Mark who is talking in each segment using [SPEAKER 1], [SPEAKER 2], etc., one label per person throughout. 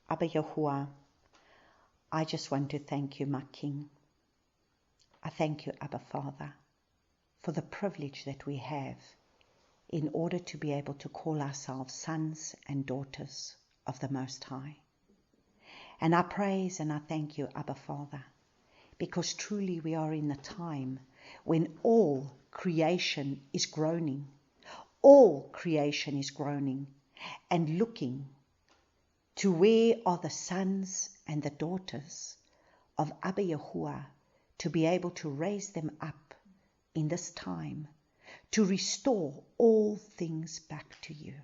[SPEAKER 1] Abba Yahuwah, I just want to thank you, my King. I thank you, Abba Father, for the privilege that we have in order to be able to call ourselves sons and daughters of the Most High. And I praise and I thank you, Abba Father, because truly we are in a time when all creation is groaning. All creation is groaning and looking to where are the sons and the daughters of Abba Yahuwah to be able to raise them up in this time, to restore all things back to you.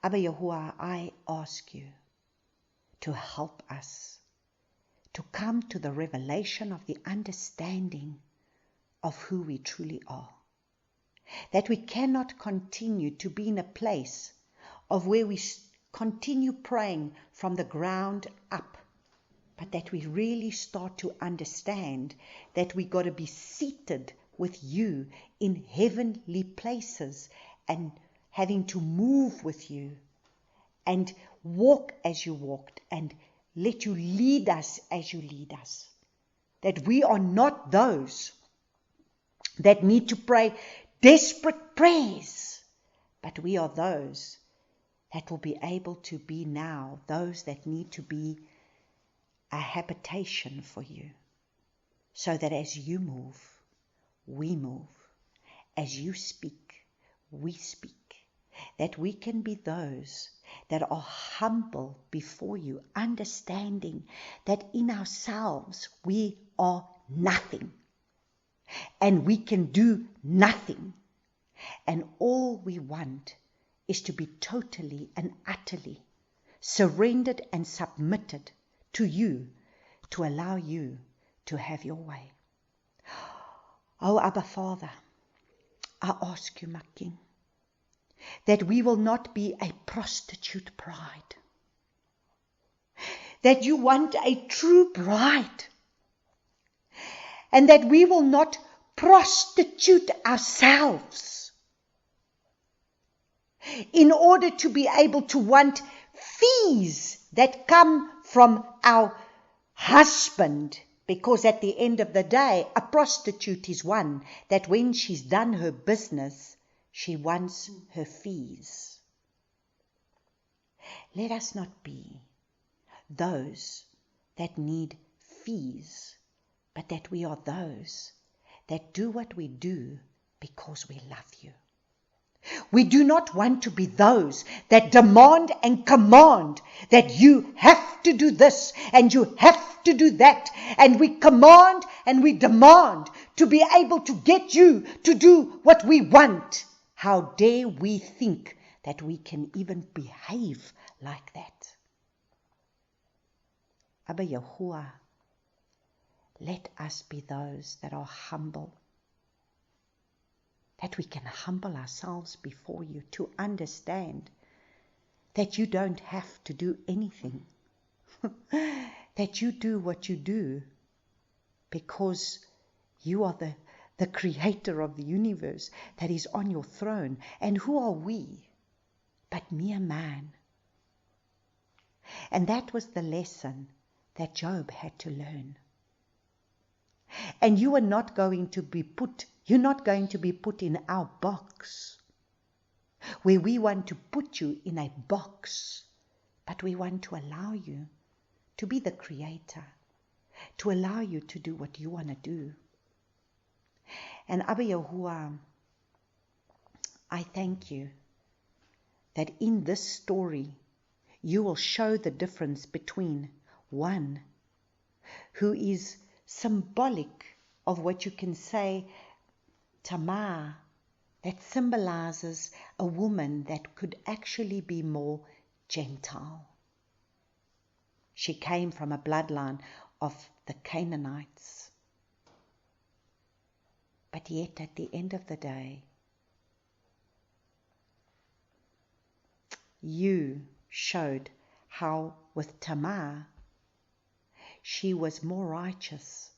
[SPEAKER 1] Abba Yahuwah, I ask you to help us to come to the revelation of the understanding of who we truly are. That we cannot continue to be in a place of where we continue praying from the ground up, but that we really start to understand that we got to be seated with you in heavenly places and having to move with you and walk as you walked and let you lead us as you lead us. That we are not those that need to pray desperate prayers, but we are those that will be able to be now those that need to be a habitation for you, so that as you move, we move. As you speak, we speak. That we can be those that are humble before you, understanding that in ourselves we are nothing. And we can do nothing. And all we want is to be totally and utterly surrendered and submitted to you, to allow you to have your way. Oh, Abba Father, I ask you, my King, that we will not be a prostitute bride. That you want a true bride. And that we will not prostitute ourselves in order to be able to want fees that come from our husband. Because at the end of the day, a prostitute is one that when she's done her business, she wants her fees. Let us not be those that need fees, but that we are those that do what we do because we love you. We do not want to be those that demand and command that you have to do this and you have to do that. And we command and we demand to be able to get you to do what we want. How dare we think that we can even behave like that? Abba Yahuwah, let us be those that are humble. That we can humble ourselves before you to understand that you don't have to do anything. That you do what you do because you are the creator of the universe that is on your throne. And who are we but mere man? And that was the lesson that Job had to learn. And you are not going to be put in our box where we want to put you in a box, but we want to allow you to be the creator, to allow you to do what you want to do. And Abba Yahuwah, I thank you that in this story you will show the difference between one who is symbolic of what you can say, Tamar, that symbolizes a woman that could actually be more Gentile. She came from a bloodline of the Canaanites. But yet at the end of the day, you showed how with Tamar, she was more righteous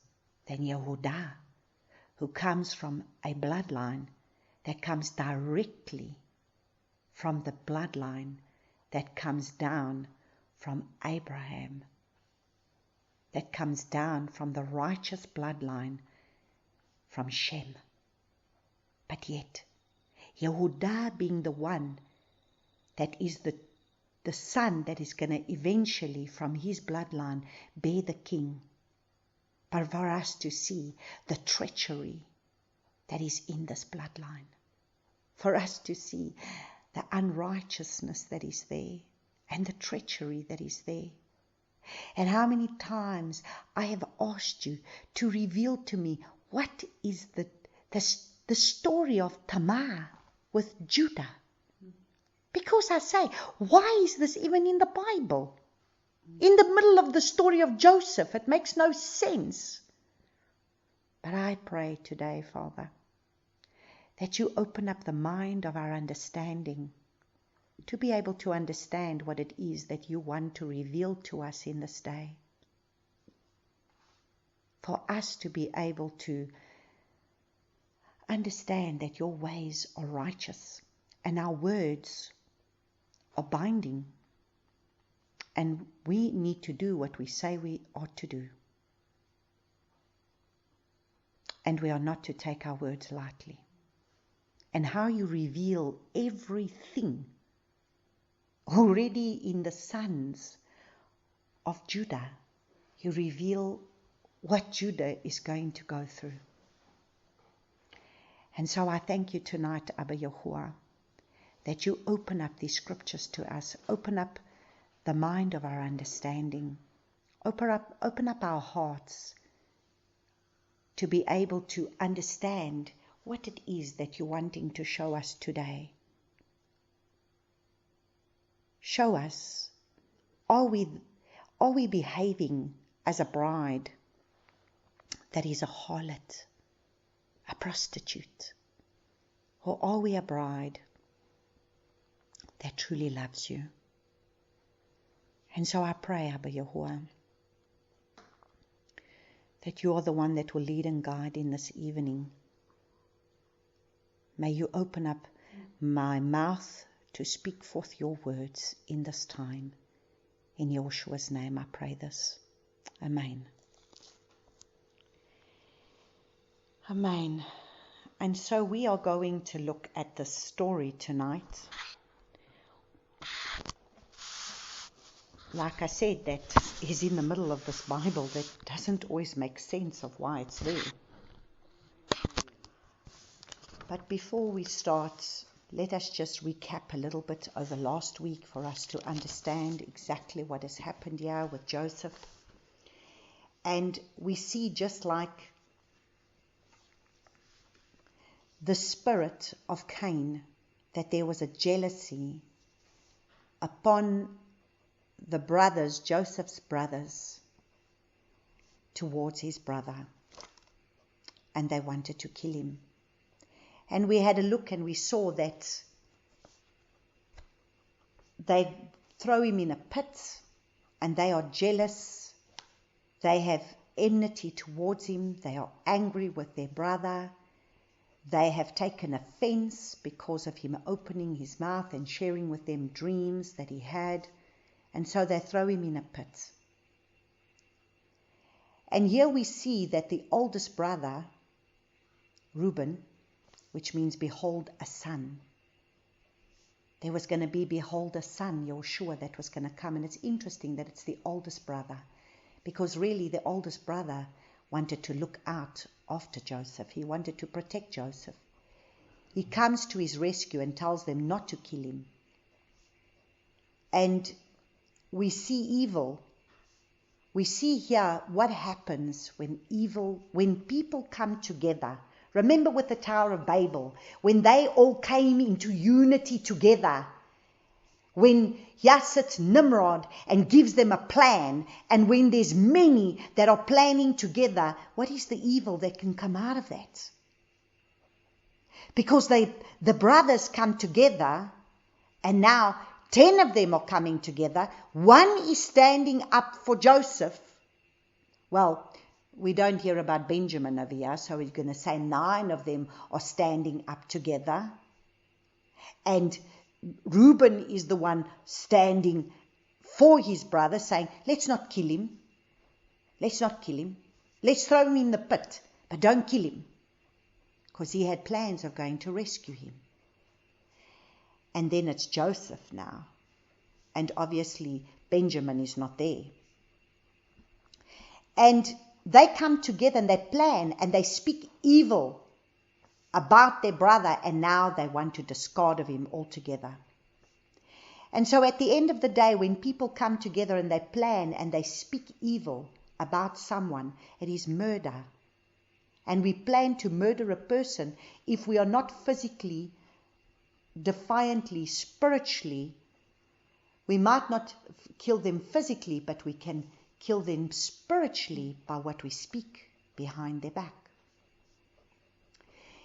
[SPEAKER 1] than Yehudah, who comes from a bloodline that comes directly from the bloodline that comes down from Abraham, that comes down from the righteous bloodline from Shem. But yet, Yehudah being the one that is the son that is going to eventually, from his bloodline, bear the king. But for us to see the treachery that is in this bloodline, for us to see the unrighteousness that is there and the treachery that is there. And how many times I have asked you to reveal to me what is the story of Tamar with Judah. Because I say, why is this even in the Bible? In the middle of the story of Joseph, it makes no sense. But I pray today, Father, that you open up the mind of our understanding to be able to understand what it is that you want to reveal to us in this day. For us to be able to understand that your ways are righteous and our words are binding, and we need to do what we say we ought to do. And we are not to take our words lightly. And how you reveal everything already in the sons of Judah. You reveal what Judah is going to go through. And so I thank you tonight, Abba Yahuwah, that you open up these scriptures to us. Open up the mind of our understanding. Open up our hearts to be able to understand what it is that you're wanting to show us today. Show us, are we behaving as a bride that is a harlot, a prostitute? Or are we a bride that truly loves you? And so I pray, Abba Yahuwah, that you are the one that will lead and guide in this evening. May you open up my mouth to speak forth your words in this time. In Yeshua's name I pray this. Amen. Amen. And so we are going to look at this story tonight. Like I said, that is in the middle of this Bible that doesn't always make sense of why it's there. But before we start, let us just recap a little bit over last week for us to understand exactly what has happened here with Joseph. And we see, just like the spirit of Cain, that there was a jealousy upon the brothers, Joseph's brothers, towards his brother. And they wanted to kill him. And we had a look and we saw that they throw him in a pit and they are jealous. They have enmity towards him. They are angry with their brother. They have taken offense because of him opening his mouth and sharing with them dreams that he had. And so they throw him in a pit. And here we see that the oldest brother, Reuben, which means behold a son. There was going to be behold a son, Yeshua, that was going to come. And it's interesting that it's the oldest brother, because really the oldest brother wanted to look out after Joseph. He wanted to protect Joseph. He comes to his rescue and tells them not to kill him. And we see evil. We see here what happens when people come together. Remember with the Tower of Babel, when they all came into unity together, when here sits Nimrod and gives them a plan, and when there's many that are planning together, what is the evil that can come out of that? Because the brothers come together, and now 10 of them are coming together. One is standing up for Joseph. Well, we don't hear about Benjamin over here, so we're going to say 9 of them are standing up together. And Reuben is the one standing for his brother, saying, let's not kill him. Let's not kill him. Let's throw him in the pit, but don't kill him. Because he had plans of going to rescue him. And then it's Joseph now. And obviously Benjamin is not there. And they come together and they plan and they speak evil about their brother, and now they want to discard of him altogether. And so at the end of the day, when people come together and they plan and they speak evil about someone, it is murder. And we plan to murder a person if we are not physically, defiantly, spiritually. We might not kill them physically, but we can kill them spiritually by what we speak behind their back.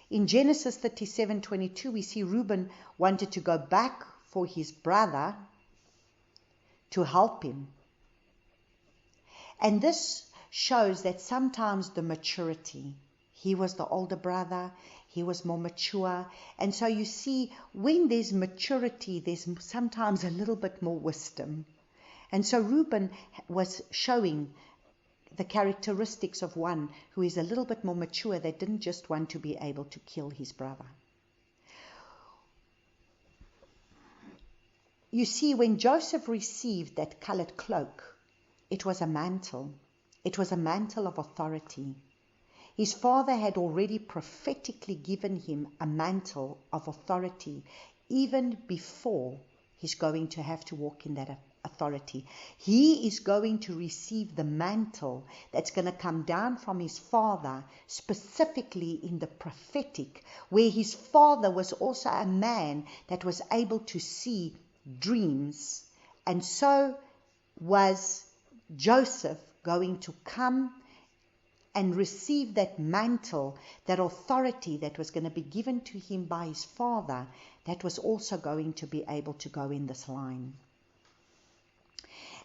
[SPEAKER 1] In Genesis 37:22, we see Reuben wanted to go back for his brother to help him. And this shows that sometimes the maturity, he was the older brother, he was more mature. And so you see, when there's maturity, there's sometimes a little bit more wisdom. And so Reuben was showing the characteristics of one who is a little bit more mature, that didn't just want to be able to kill his brother. You see, when Joseph received that colored cloak, it was a mantle. It was a mantle of authority. His father had already prophetically given him a mantle of authority, even before he's going to have to walk in that authority. He is going to receive the mantle that's going to come down from his father, specifically in the prophetic, where his father was also a man that was able to see dreams. And so was Joseph going to come and receive that mantle, that authority that was going to be given to him by his father, that was also going to be able to go in this line.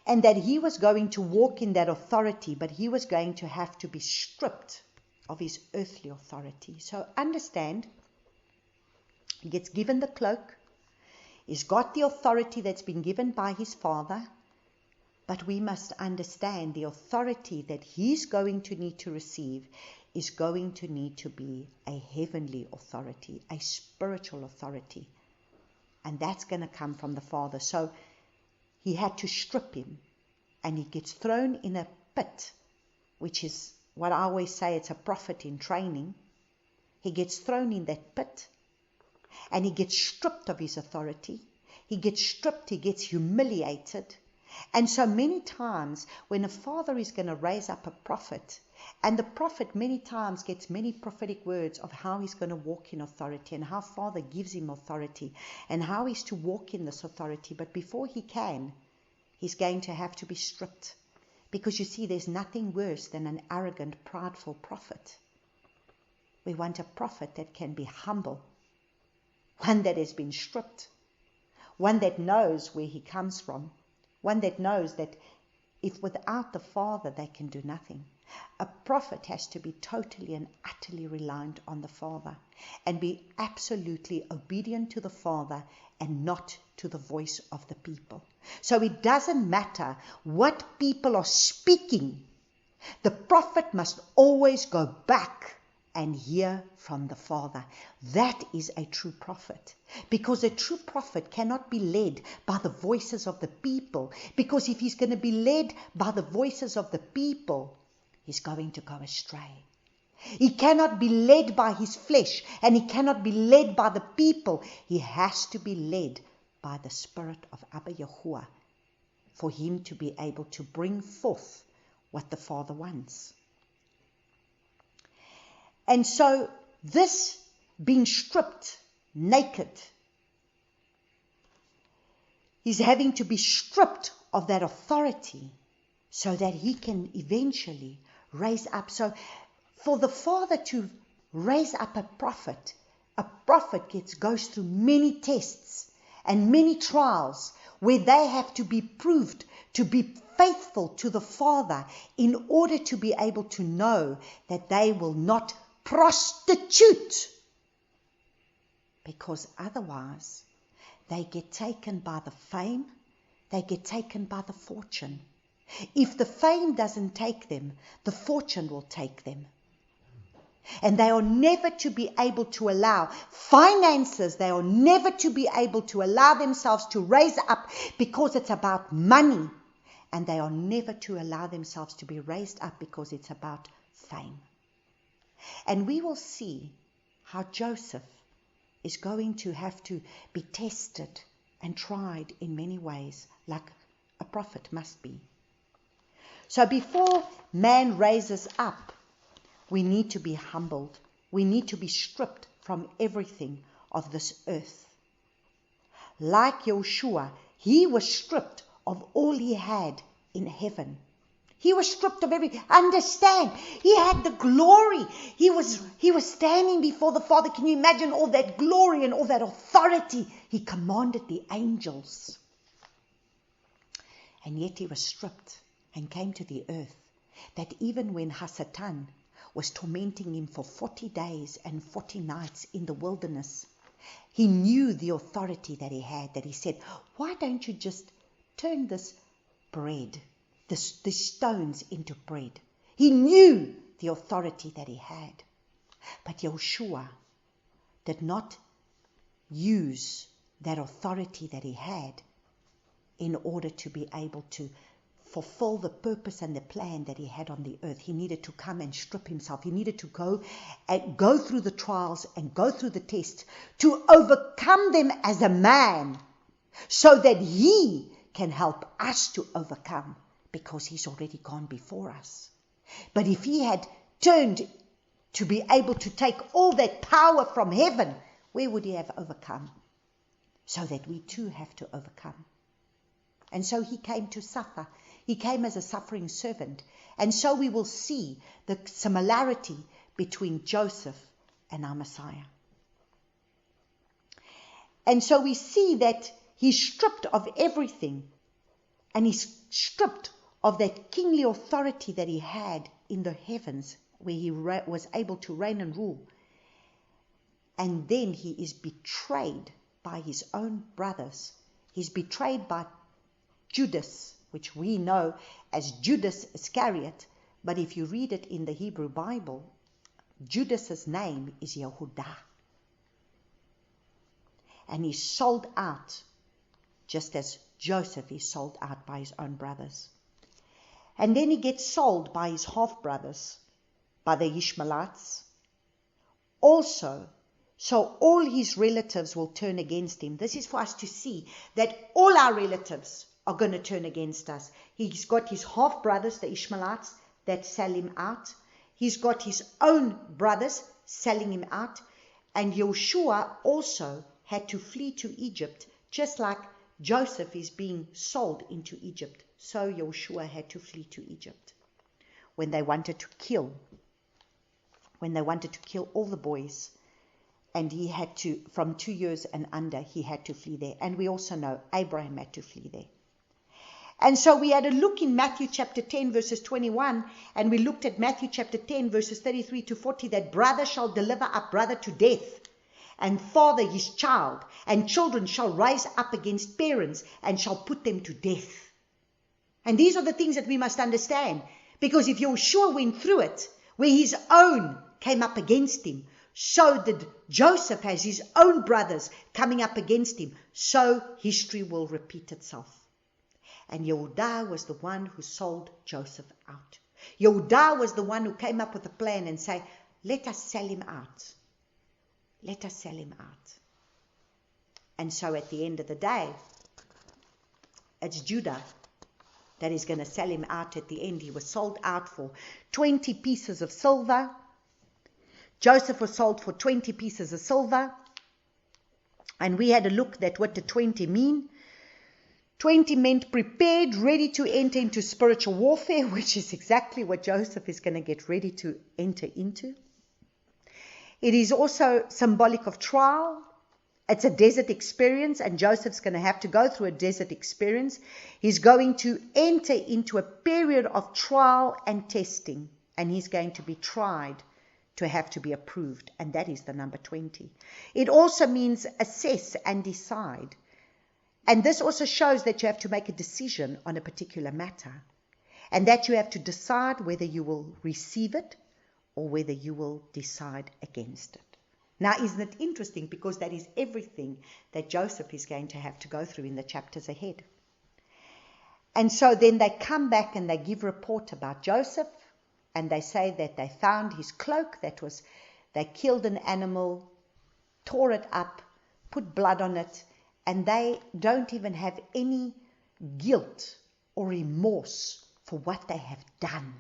[SPEAKER 1] And that he was going to walk in that authority, but he was going to have to be stripped of his earthly authority. So understand, he gets given the cloak, he's got the authority that's been given by his father, but we must understand the authority that he's going to need to receive is going to need to be a heavenly authority, a spiritual authority. And that's going to come from the Father. So he had to strip him, and he gets thrown in a pit, which is what I always say, it's a prophet in training. He gets thrown in that pit, and he gets stripped of his authority. He gets stripped, he gets humiliated. And so many times when a father is going to raise up a prophet, and the prophet many times gets many prophetic words of how he's going to walk in authority and how Father gives him authority and how he's to walk in this authority. But before he can, he's going to have to be stripped. Because you see, there's nothing worse than an arrogant, prideful prophet. We want a prophet that can be humble, one that has been stripped, one that knows where he comes from, one that knows that if without the Father they can do nothing. A prophet has to be totally and utterly reliant on the Father and be absolutely obedient to the Father and not to the voice of the people. So it doesn't matter what people are speaking. The prophet must always go back and hear from the Father. That is a true prophet. Because a true prophet cannot be led by the voices of the people. Because if he's going to be led by the voices of the people, he's going to go astray. He cannot be led by his flesh, and he cannot be led by the people. He has to be led by the Spirit of Abba Yahuwah for him to be able to bring forth what the Father wants. And so this being stripped naked, he's having to be stripped of that authority so that he can eventually raise up. So for the Father to raise up a prophet goes through many tests and many trials where they have to be proved to be faithful to the Father in order to be able to know that they will not prostitute, because otherwise they get taken by the fame, they get taken by the fortune. If the fame doesn't take them, the fortune will take them. And they are never to be able to allow finances, they are never to be able to allow themselves to raise up because it's about money. And they are never to allow themselves to be raised up because it's about fame. And we will see how Joseph is going to have to be tested and tried in many ways, like a prophet must be. So before man raises up, we need to be humbled. We need to be stripped from everything of this earth. Like Joshua, he was stripped of all he had in heaven. He was stripped of everything. Understand, he had the glory. He was standing before the Father. Can you imagine all that glory and all that authority? He commanded the angels. And yet he was stripped and came to the earth. That even when Hasatan was tormenting him for 40 days and 40 nights in the wilderness, he knew the authority that he had, that he said, why don't you just turn this bread, the stones into bread? He knew the authority that he had. But Joshua did not use that authority that he had in order to be able to fulfill the purpose and the plan that he had on the earth. He needed to come and strip himself. He needed to go through the trials and go through the tests to overcome them as a man, so that he can help us to overcome, because he's already gone before us. But if he had turned to be able to take all that power from heaven, where would he have overcome? So that we too have to overcome. And so he came to suffer. He came as a suffering servant. And so we will see the similarity between Joseph and our Messiah. And so we see that he's stripped of everything. And he's stripped of that kingly authority that he had in the heavens, where he was able to reign and rule. And then he is betrayed by his own brothers. He's betrayed by Judas, which we know as Judas Iscariot, but if you read it in the Hebrew Bible, Judas's name is Yehudah. And he's sold out, just as Joseph is sold out by his own brothers. And then he gets sold by his half-brothers, by the Ishmaelites. Also, so all his relatives will turn against him. This is for us to see that all our relatives are going to turn against us. He's got his half-brothers, the Ishmaelites, that sell him out. He's got his own brothers selling him out. And Joshua also had to flee to Egypt, just like Joseph is being sold into Egypt. So Joshua had to flee to Egypt when they wanted to kill all the boys. And he had to, from 2 years and under, he had to flee there. And we also know Abraham had to flee there. And so we had a look in Matthew chapter 10 verses 21, and we looked at Matthew chapter 10 verses 33 to 40, that brother shall deliver up brother to death, and father his child, and children shall rise up against parents and shall put them to death. And these are the things that we must understand, because if Joshua went through it, where his own came up against him, so did Joseph has his own brothers coming up against him, so history will repeat itself. And Yehudah was the one who sold Joseph out. Yehudah was the one who came up with a plan and said, let us sell him out. Let us sell him out. And so at the end of the day, it's Judah that is going to sell him out at the end. He was sold out for 20 pieces of silver. Joseph was sold for 20 pieces of silver. And we had a look at what the 20 mean. 20 meant prepared, ready to enter into spiritual warfare, which is exactly what Joseph is going to get ready to enter into. It is also symbolic of trial. It's a desert experience, and Joseph's going to have to go through a desert experience. He's going to enter into a period of trial and testing, and he's going to be tried to have to be approved, and that is the number 20. It also means assess and decide. And this also shows that you have to make a decision on a particular matter, and that you have to decide whether you will receive it or whether you will decide against it. Now, isn't it interesting? Because that is everything that Joseph is going to have to go through in the chapters ahead. And so then they come back and they give report about Joseph, and they say that they found his cloak, they killed an animal, tore it up, put blood on it, and they don't even have any guilt or remorse for what they have done.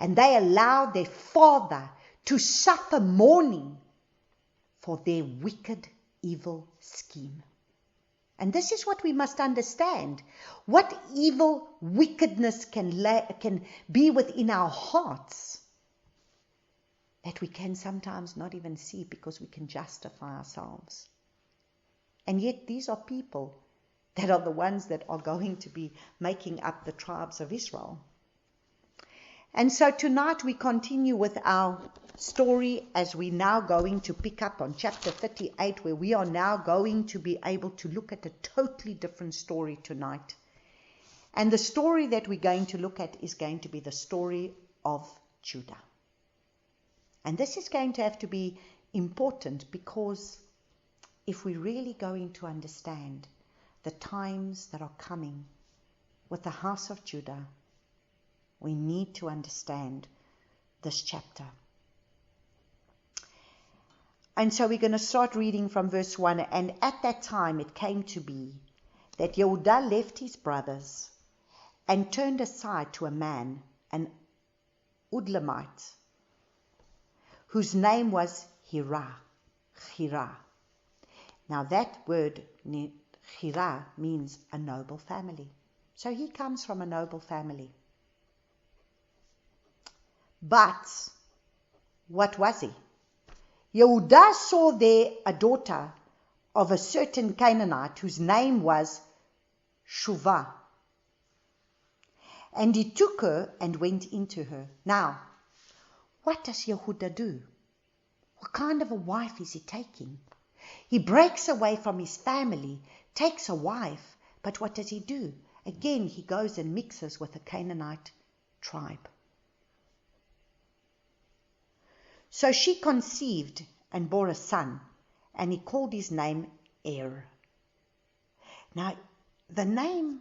[SPEAKER 1] And they allow their father to suffer mourning for their wicked, evil scheme. And this is what we must understand. What evil wickedness can be within our hearts that we can sometimes not even see because we can justify ourselves. And yet these are people that are the ones that are going to be making up the tribes of Israel. And so tonight we continue with our story as we're now going to pick up on chapter 38, where we are now going to be able to look at a totally different story tonight. And the story that we're going to look at is going to be the story of Judah. And this is going to have to be important, because if we're really going to understand the times that are coming with the house of Judah, we need to understand this chapter. And so we're going to start reading from verse 1. And at that time it came to be that Yehudah left his brothers and turned aside to a man, an Udlamite, whose name was Hirah. Now that word Hirah means a noble family. So he comes from a noble family. But what was he? Yehudah saw there a daughter of a certain Canaanite whose name was Shuvah. And he took her and went into her. Now, what does Yehudah do? What kind of a wife is he taking? He breaks away from his family, takes a wife, but what does he do? Again, he goes and mixes with a Canaanite tribe. So she conceived and bore a son, and he called his name Er. Now, the name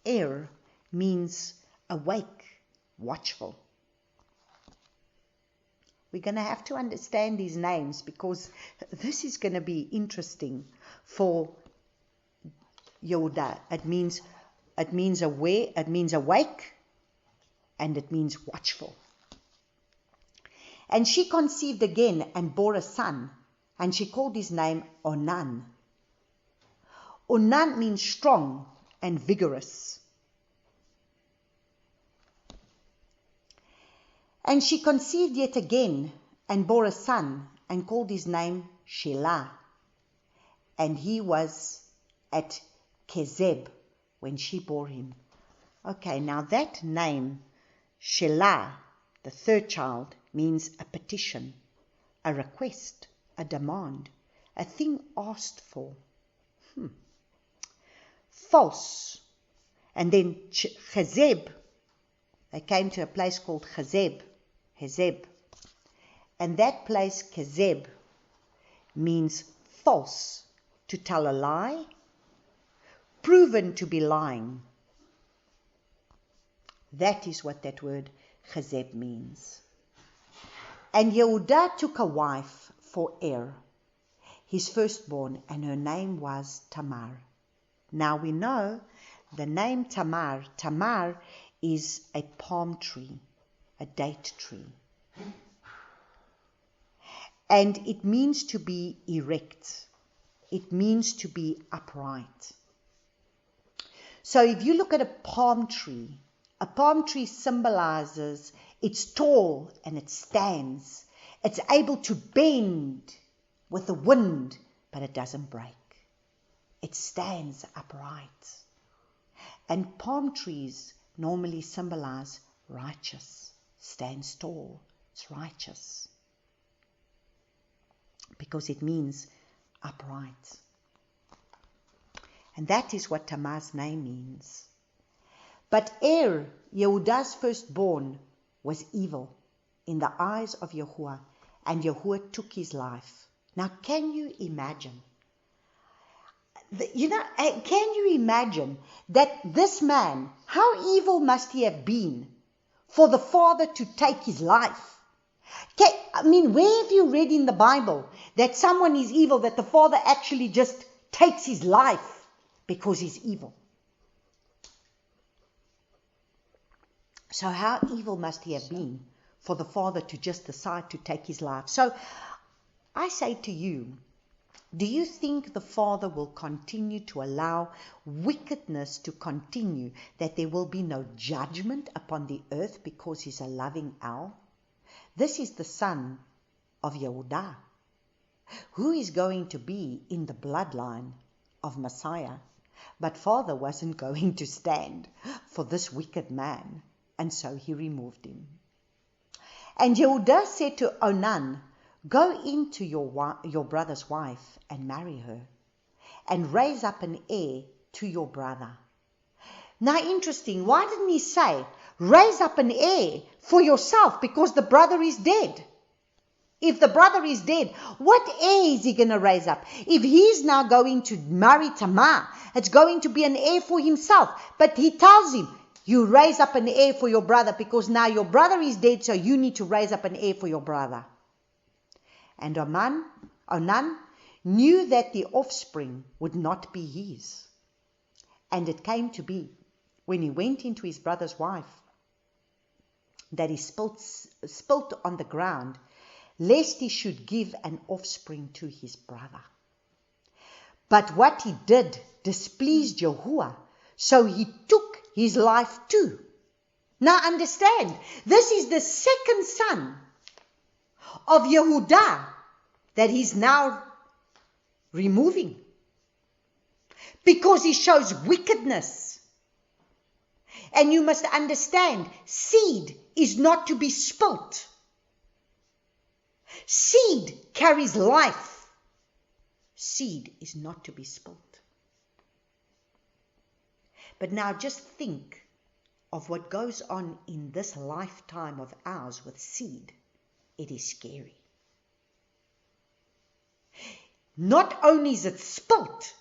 [SPEAKER 1] Er means awake, watchful. We're going to have to understand these names, because this is going to be interesting for Yehudah. It means aware, it means awake, and it means watchful. And she conceived again and bore a son, and she called his name Onan. Onan means strong and vigorous. And she conceived yet again and bore a son, and called his name Shelah. And he was at Kezeb when she bore him. Okay, now that name, Shelah, the third child, means a petition, a request, a demand, a thing asked for. False. And then Chezeb, they came to a place called Hezeb. And that place, Kezeb, means false, to tell a lie, proven to be lying. That is what that word Chezeb means. And Yehudah took a wife for Er, his firstborn, and her name was Tamar. Now we know the name Tamar. Tamar is a palm tree, a date tree. And it means to be erect. It means to be upright. So if you look at a palm tree symbolizes it's tall and it stands. It's able to bend with the wind, but it doesn't break. It stands upright. And palm trees normally symbolize righteous, stands tall, it's righteous. Because it means upright. And that is what Tamar's name means. But Yehudah's firstborn, was evil in the eyes of Yahuwah, and Yahuwah took his life. Now, can you imagine? Can you imagine that this man, how evil must he have been for the father to take his life? Where have you read in the Bible that someone is evil, that the father actually just takes his life because he's evil? So how evil must he have been for the father to just decide to take his life? So I say to you, do you think the Father will continue to allow wickedness to continue, that there will be no judgment upon the earth because he's a loving El? This is the son of Yehudah, who is going to be in the bloodline of Messiah. But Father wasn't going to stand for this wicked man, and so he removed him. And Yehudah said to Onan, go into your brother's wife and marry her, and raise up an heir to your brother. Now, interesting, why didn't he say, raise up an heir for yourself, because the brother is dead? If the brother is dead, what heir is he going to raise up? If he's now going to marry Tamar, it's going to be an heir for himself. But he tells him, you raise up an heir for your brother, because now your brother is dead, so you need to raise up an heir for your brother. And Onan knew that the offspring would not be his. And it came to be, when he went into his brother's wife, that he spilt on the ground, lest he should give an offspring to his brother. But what he did displeased Yahuwah, so he took his life too. Now understand, this is the second son of Yehudah that he's now removing, because he shows wickedness. And you must understand, seed is not to be spilt. Seed carries life. Seed is not to be spilt. But now just think of what goes on in this lifetime of ours with seed. It is scary. Not only is it spilt,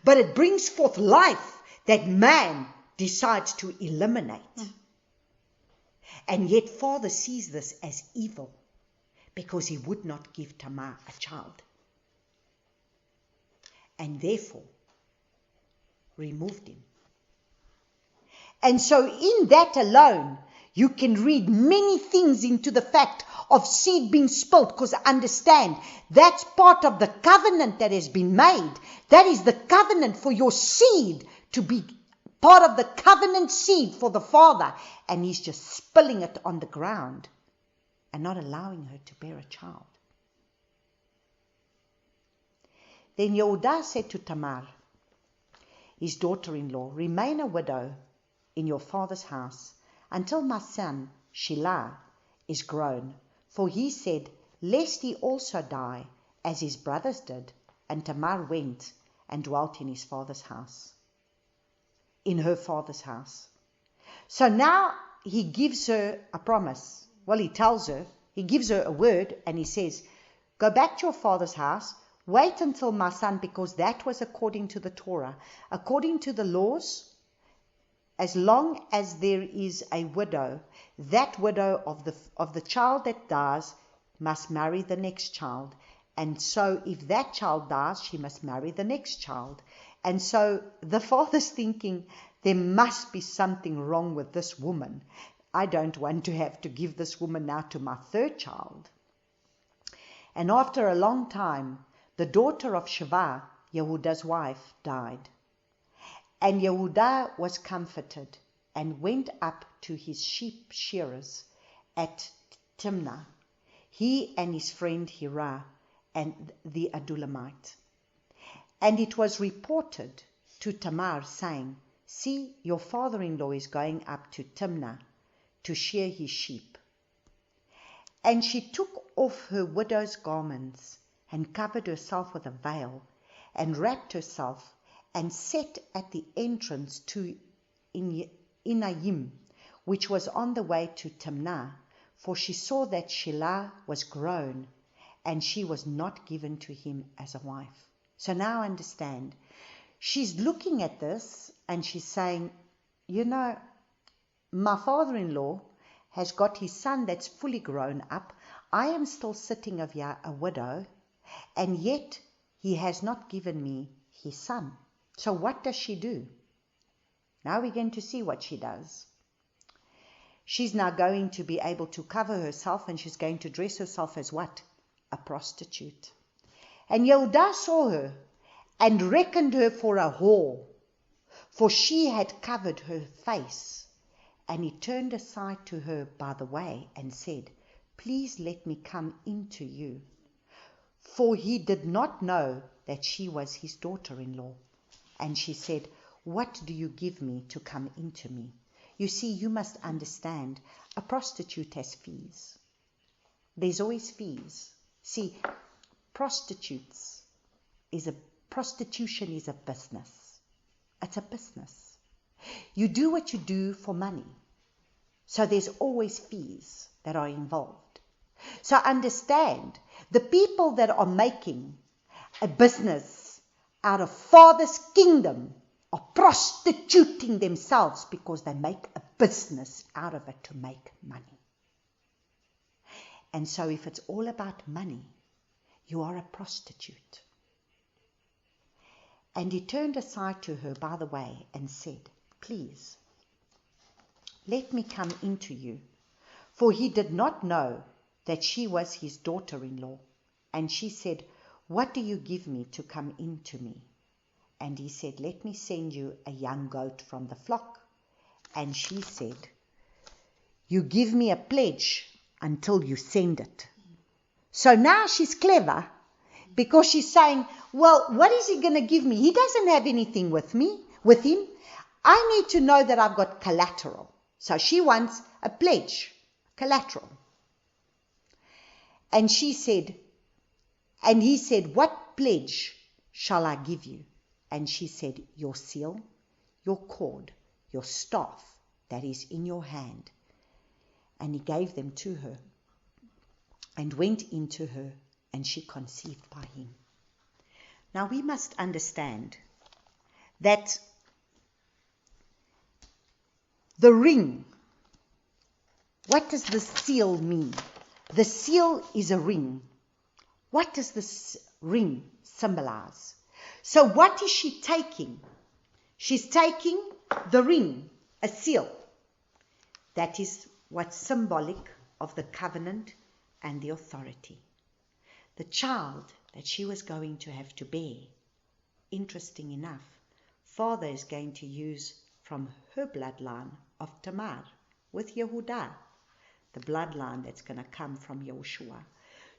[SPEAKER 1] but it brings forth life that man decides to eliminate. And yet Father sees this as evil, because he would not give Tamar a child, and therefore removed him. And so in that alone, you can read many things into the fact of seed being spilt, because understand, that's part of the covenant that has been made. That is the covenant for your seed to be part of the covenant seed for the Father. And he's just spilling it on the ground and not allowing her to bear a child. Then Yehudah said to Tamar, his daughter-in-law, remain a widow in your father's house until my son Shelah is grown. For he said, lest he also die as his brothers did. And Tamar went and dwelt in his father's house, in her father's house. So now he gives her a promise. Well, he tells her, he gives her a word, and he says, go back to your father's house, wait until my son, because that was according to the Torah. According to the laws, as long as there is a widow, that widow of the child that dies must marry the next child. And so if that child dies, she must marry the next child. And so the father's thinking, there must be something wrong with this woman. I don't want to have to give this woman now to my third child. And after a long time, the daughter of Sheva, Yehudah's wife, died. And Yehudah was comforted and went up to his sheep shearers at Timnah, he and his friend Hirah and the Adulamite. And it was reported to Tamar, saying, see, your father-in-law is going up to Timnah to shear his sheep. And she took off her widow's garments and covered herself with a veil and wrapped herself and set at the entrance to Enayim, which was on the way to Timnah, for she saw that Shelah was grown, and she was not given to him as a wife. So now understand, she's looking at this and she's saying, my father-in-law has got his son that's fully grown up. I am still sitting over here, a widow, and yet he has not given me his son. So what does she do? Now we're going to see what she does. She's now going to be able to cover herself, and she's going to dress herself as what? A prostitute. And Yehudah saw her and reckoned her for a whore, for she had covered her face. And he turned aside to her by the way and said, please let me come into you. For he did not know that she was his daughter-in-law. And she said, what do you give me to come into me? You see, you must understand, a prostitute has fees. There's always fees. See, prostitution is a business. It's a business. You do what you do for money. So there's always fees that are involved. So understand, the people that are making a business out of Father's kingdom are prostituting themselves because they make a business out of it to make money. And so if it's all about money, you are a prostitute. And he turned aside to her by the way and said, please, let me come into you. For he did not know that she was his daughter-in-law. And she said, what do you give me to come into me? And he said, let me send you a young goat from the flock. And she said, you give me a pledge until you send it. So now she's clever, because she's saying, well, what is he going to give me? He doesn't have anything with him. I need to know that I've got collateral. So she wants a pledge, collateral. And she said, and he said, what pledge shall I give you? And she said, your seal, your cord, your staff that is in your hand. And he gave them to her and went into her, and she conceived by him. Now we must understand that the ring, what does the seal mean? The seal is a ring. What does this ring symbolize? So what is she taking? She's taking the ring, a seal. That is what's symbolic of the covenant and the authority. The child that she was going to have to bear, interesting enough, father is going to use from her bloodline of Tamar with Yehudah, the bloodline that's going to come from Yehoshua.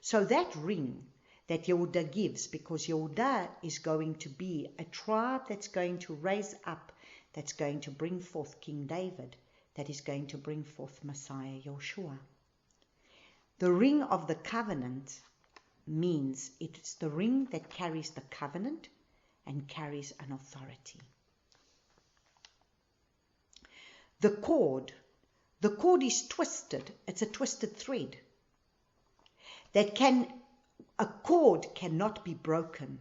[SPEAKER 1] So that ring that Yehudah gives, because Yehudah is going to be a tribe that's going to raise up, that's going to bring forth King David, that is going to bring forth Messiah Yehoshua. The ring of the covenant means it's the ring that carries the covenant and carries an authority. The cord is twisted. It's a twisted thread. A cord cannot be broken.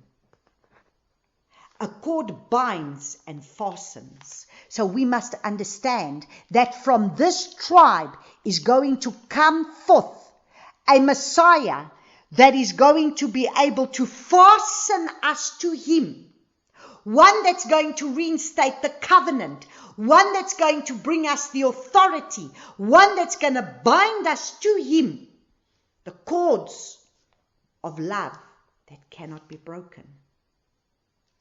[SPEAKER 1] A cord binds and fastens. So we must understand that from this tribe is going to come forth a Messiah that is going to be able to fasten us to him. One that's going to reinstate the covenant. One that's going to bring us the authority. One that's going to bind us to him. The cords of love that cannot be broken.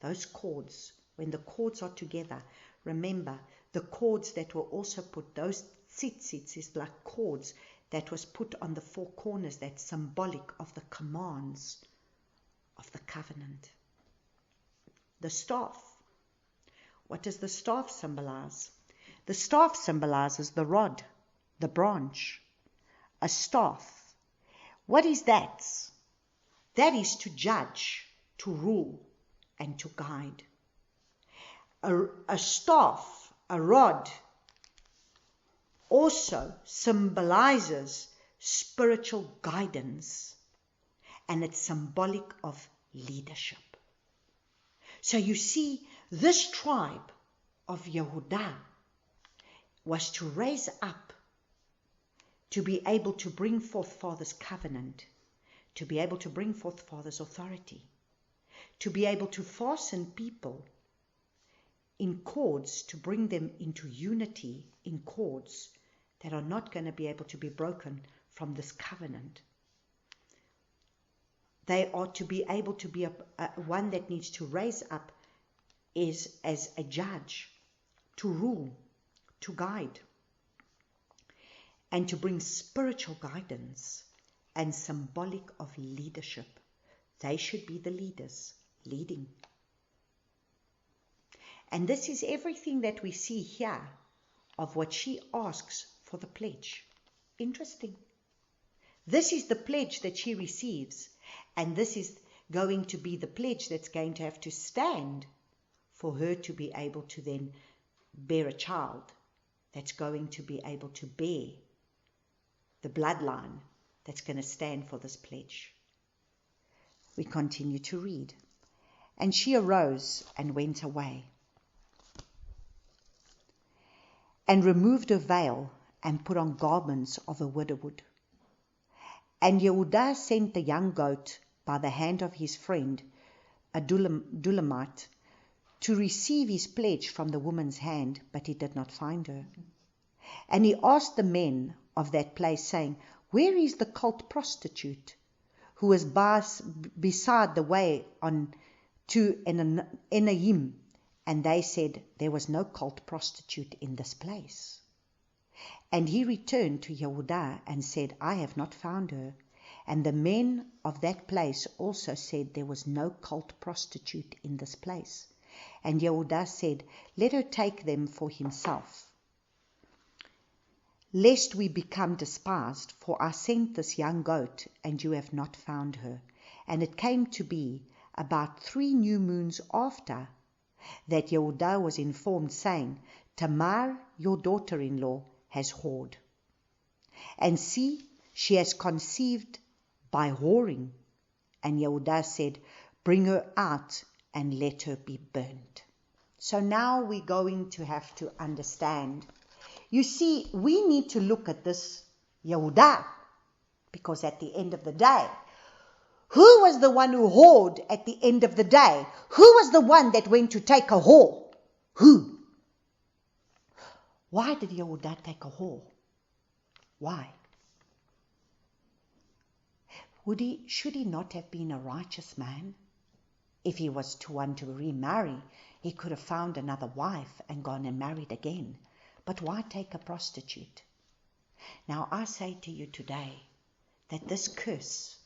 [SPEAKER 1] Those cords, when the cords are together, remember the cords that were also put, those tzitzits is like cords that was put on the four corners, that's symbolic of the commands of the covenant. The staff. What does the staff symbolize? The staff symbolizes the rod, the branch, a staff. What is that? That is to judge, to rule, and to guide. A staff, a rod, also symbolizes spiritual guidance, and it's symbolic of leadership. So you see, this tribe of Yehudah was to raise up, to be able to bring forth Father's covenant, to be able to bring forth Father's authority, to be able to fasten people in cords, to bring them into unity in cords that are not going to be able to be broken from this covenant. They are to be able to be one that needs to raise up is as a judge, to rule, to guide, and to bring spiritual guidance and symbolic of leadership. They should be the leaders, leading. And this is everything that we see here of what she asks for the pledge. Interesting. This is the pledge that she receives, and this is going to be the pledge that's going to have to stand for her to be able to then bear a child that's going to be able to bear the bloodline that's going to stand for this pledge. We continue to read. And she arose and went away, and removed her veil, and put on garments of a widowhood. And Yehudah sent the young goat by the hand of his friend, a Dulamite, to receive his pledge from the woman's hand, but he did not find her. And he asked the men of that place, saying, Where is the cult prostitute, who was beside the way on to Enaim? And they said, There was no cult prostitute in this place. And he returned to Yehudah and said, I have not found her. And the men of that place also said, There was no cult prostitute in this place. And Yehudah said, Let her take them for himself, lest we become despised, for I sent this young goat, and you have not found her. And it came to be about 3 new moons after that Yehudah was informed, saying, Tamar, your daughter-in-law, has whored. And see, she has conceived by whoring. And Yehudah said, Bring her out and let her be burnt. So now we're going to have to understand. You see, we need to look at this Yehudah, because at the end of the day, who was the one who whored at the end of the day? Who was the one that went to take a whore? Who? Why did Yehudah take a whore? Why? Should he not have been a righteous man? If he was to want to remarry, he could have found another wife and gone and married again. But why take a prostitute? Now I say to you today that this curse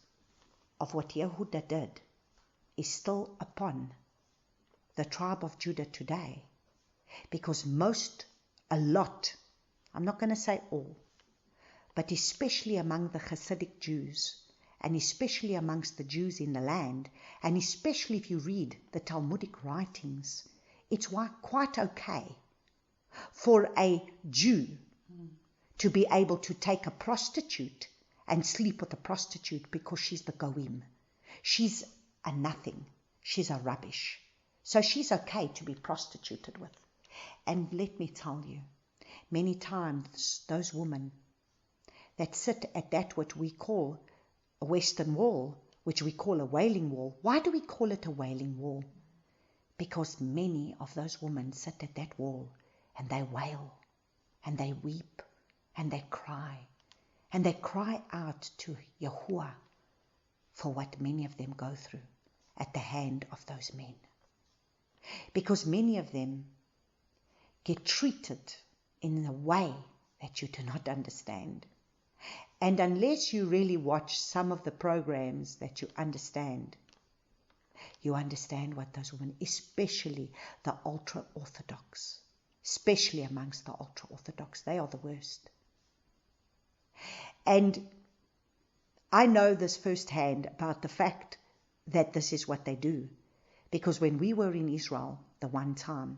[SPEAKER 1] of what Yehudah did is still upon the tribe of Judah today. Because a lot, I'm not going to say all, but especially among the Hasidic Jews, and especially amongst the Jews in the land, and especially if you read the Talmudic writings, it's quite okay for a Jew to be able to take a prostitute and sleep with a prostitute because she's the goyim. She's a nothing. She's a rubbish. So she's okay to be prostituted with. And let me tell you, many times those women that sit at that what we call a Western Wall, which we call a Wailing Wall. Why do we call it a Wailing Wall? Because many of those women sit at that wall and they wail and they weep and they cry out to Yahuwah for what many of them go through at the hand of those men. Because many of them get treated in a way that you do not understand. And unless you really watch some of the programs that you understand what those women, especially the ultra-Orthodox, especially amongst the ultra-Orthodox, they are the worst. And I know this firsthand about the fact that this is what they do. Because when we were in Israel the one time,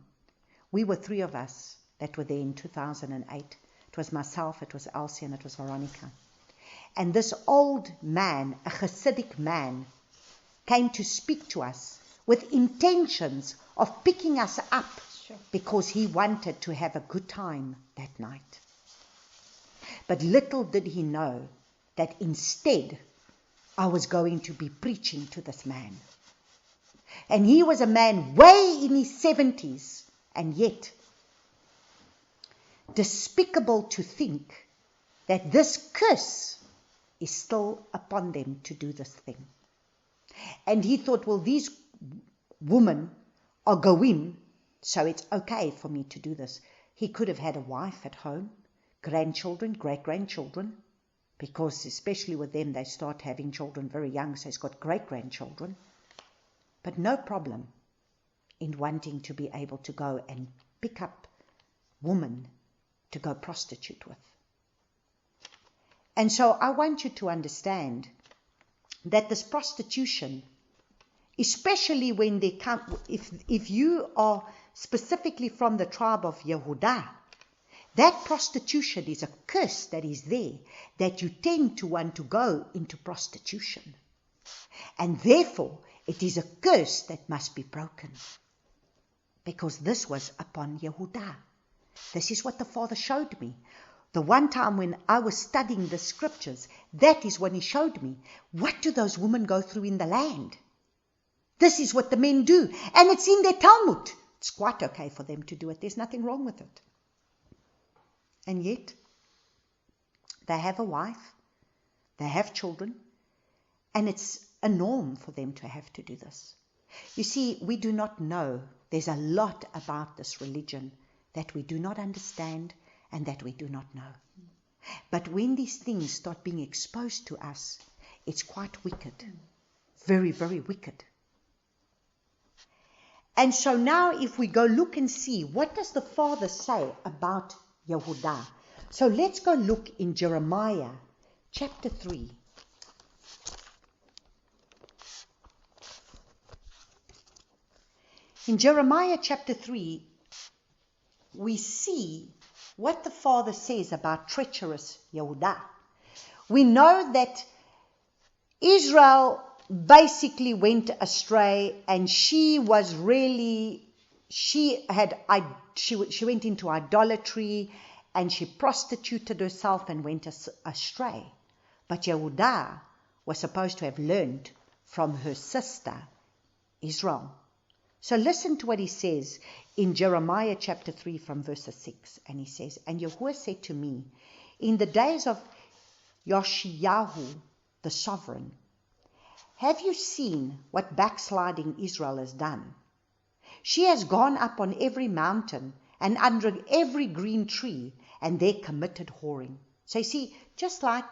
[SPEAKER 1] We were 3 of us that were there in 2008. It was myself, it was Elsie, and it was Veronica. And this old man, a Hasidic man, came to speak to us with intentions of picking us up because he wanted to have a good time that night. But little did he know that instead I was going to be preaching to this man. And he was a man way in his 70s, and yet despicable to think that this curse is still upon them to do this thing. And he thought, well, these women are going, so it's okay for me to do this. He could have had a wife at home, grandchildren, great-grandchildren, because especially with them, they start having children very young, so he's got great-grandchildren. But no problem in wanting to be able to go and pick up women to go prostitute with. And so I want you to understand that this prostitution, especially when they come, if you are specifically from the tribe of Yehudah, that prostitution is a curse that is there, that you tend to want to go into prostitution. And therefore, it is a curse that must be broken. Because this was upon Yehudah. This is what the Father showed me. The one time when I was studying the scriptures, that is when he showed me, what do those women go through in the land? This is what the men do. And it's in their Talmud. It's quite okay for them to do it. There's nothing wrong with it. And yet, they have a wife, they have children, and it's a norm for them to have to do this. You see, we do not know. There's a lot about this religion that we do not understand and that we do not know. But when these things start being exposed to us, it's quite wicked. Very, very wicked. And so now if we go look and see, what does the Father say about Yehudah? So let's go look in Jeremiah chapter 3. In Jeremiah chapter 3, we see what the Father says about treacherous Yehudah. We know that Israel basically went astray, and she went into idolatry, and she prostituted herself and went astray. But Yehudah was supposed to have learned from her sister Israel. So listen to what he says in Jeremiah chapter 3 from verse 6. And he says, and Yahuwah said to me, in the days of Yoshiyahu the sovereign, have you seen what backsliding Israel has done? She has gone up on every mountain and under every green tree, and there committed whoring. So you see, just like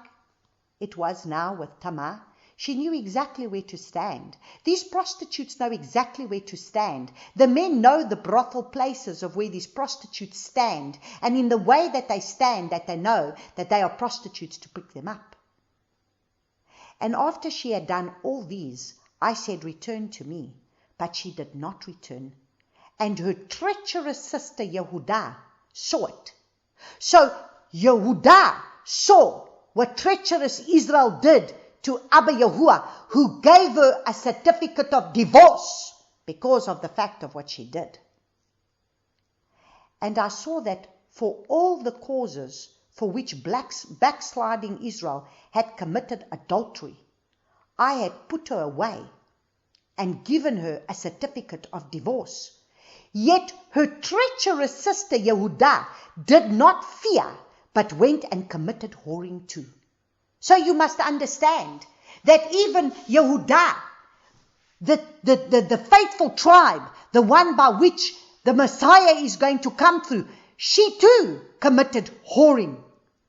[SPEAKER 1] it was now with Tamar, she knew exactly where to stand. These prostitutes know exactly where to stand. The men know the brothel places of where these prostitutes stand, and in the way that they stand, that they know that they are prostitutes to pick them up. And after she had done all these, I said, return to me. But she did not return. And her treacherous sister Yehudah saw it. So Yehudah saw what treacherous Israel did to Abba Yahuwah, who gave her a certificate of divorce because of the fact of what she did. And I saw that for all the causes for which backsliding Israel had committed adultery, I had put her away and given her a certificate of divorce. Yet her treacherous sister Yehudah did not fear, but went and committed whoring too. So you must understand that even Yehudah, the faithful tribe, the one by which the Messiah is going to come through, she too committed whoring.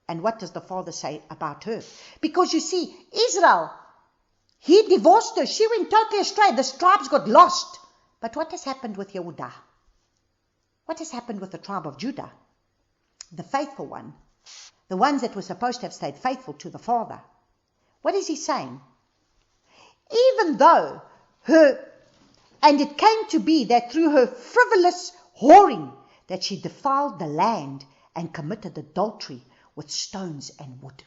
[SPEAKER 1] And what does the Father say about her? Because you see, Israel, he divorced her. She went totally astray. The tribes got lost. But what has happened with Yehudah? What has happened with the tribe of Judah? The faithful one. The ones that were supposed to have stayed faithful to the Father. What is he saying? Even though and it came to be that through her frivolous whoring, that she defiled the land and committed adultery with stones and wood.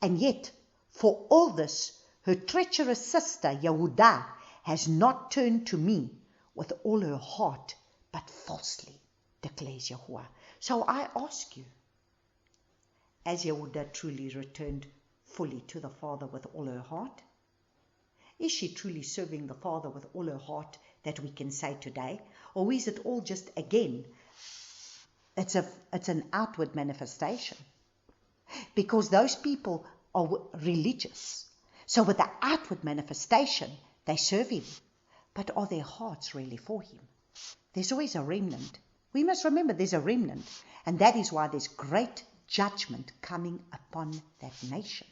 [SPEAKER 1] And yet, for all this, her treacherous sister Yehudah has not turned to me with all her heart, but falsely, declares Yahuwah. So I ask you, has Yehudah truly returned fully to the Father with all her heart? Is she truly serving the Father with all her heart that we can say today? Or is it all just, again, it's an outward manifestation? Because those people are religious. So with the outward manifestation, they serve him. But are their hearts really for him? There's always a remnant. We must remember there's a remnant. And that is why there's great judgment coming upon that nation.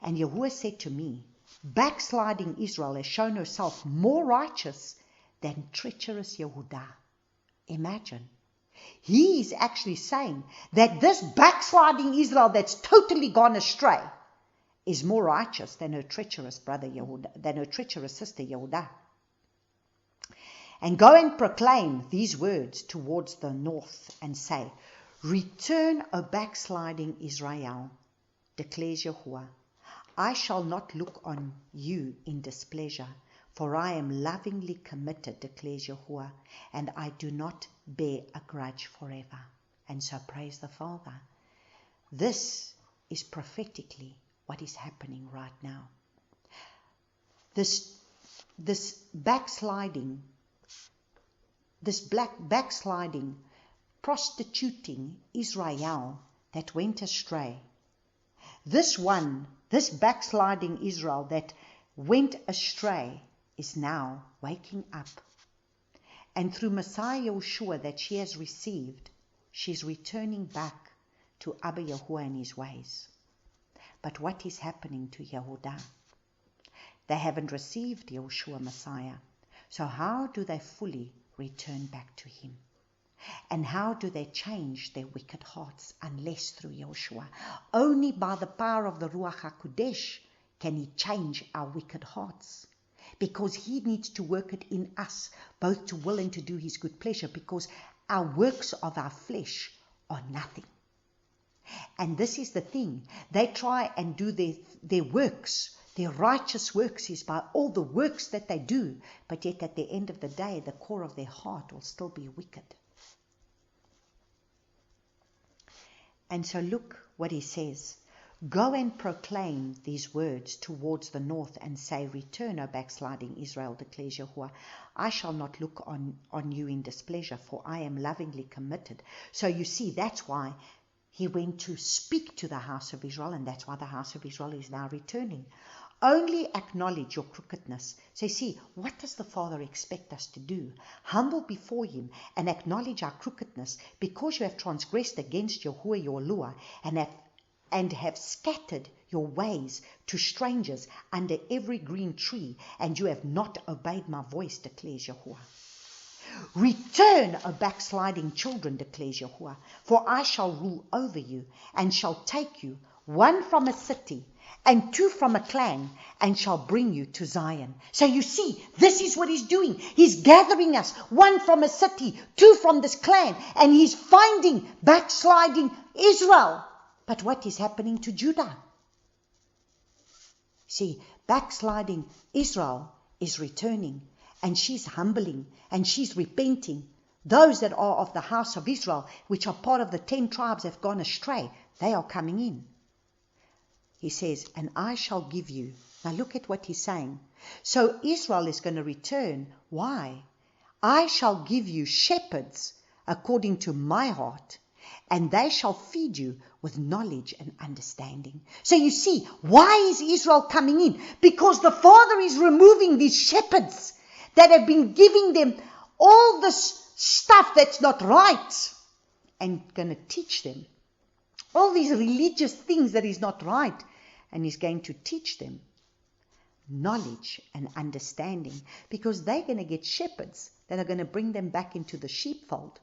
[SPEAKER 1] And Yahuwah said to me, backsliding Israel has shown herself more righteous than treacherous Yehudah. Imagine. He is actually saying that this backsliding Israel that's totally gone astray is more righteous than her treacherous brother Yehudah, than her treacherous sister Yehudah. And go and proclaim these words towards the north and say, return, O backsliding Israel, declares Yahuwah. I shall not look on you in displeasure, for I am lovingly committed, declares Yahuwah, and I do not bear a grudge forever. And so praise the Father. This is prophetically what is happening right now. This backsliding, prostituting Israel that went astray. This backsliding Israel that went astray is now waking up. And through Messiah Yeshua that she has received, she's returning back to Abba Yahuwah and his ways. But what is happening to Yehudah? They haven't received Yeshua Messiah. So how do they fully return back to him? And how do they change their wicked hearts unless through Yeshua? Only by the power of the Ruach HaKodesh can he change our wicked hearts. Because he needs to work it in us, both to will and to do his good pleasure, because our works of our flesh are nothing. And this is the thing. They try and do their works. Their righteous works is by all the works that they do. But yet at the end of the day, the core of their heart will still be wicked. And so look what he says. Go and proclaim these words towards the north and say, return, O backsliding Israel, declares Yahuwah. I shall not look on you in displeasure, for I am lovingly committed. So you see, that's why he went to speak to the house of Israel, and that's why the house of Israel is now returning. Only acknowledge your crookedness. So see, what does the Father expect us to do? Humble before him and acknowledge our crookedness, because you have transgressed against Yahuwah your Lua, and have scattered your ways to strangers under every green tree, and you have not obeyed my voice, declares Yahuwah. Return, O backsliding children, declares Yahuwah, for I shall rule over you, and shall take you, one from a city, and two from a clan, and shall bring you to Zion. So you see, this is what he's doing. He's gathering us, one from a city, two from this clan, and he's finding backsliding Israel. But what is happening to Judah? See, backsliding Israel is returning, and she's humbling, and she's repenting. Those that are of the house of Israel, which are part of the 10 tribes that have gone astray, they are coming in. He says, and I shall give you. Now look at what he's saying. So Israel is going to return. Why? I shall give you shepherds according to my heart, and they shall feed you with knowledge and understanding. So you see, why is Israel coming in? Because the Father is removing these shepherds that have been giving them all this stuff that's not right, and going to teach them all these religious things that is not right, and he's going to teach them knowledge and understanding, because they're going to get shepherds that are going to bring them back into the sheepfold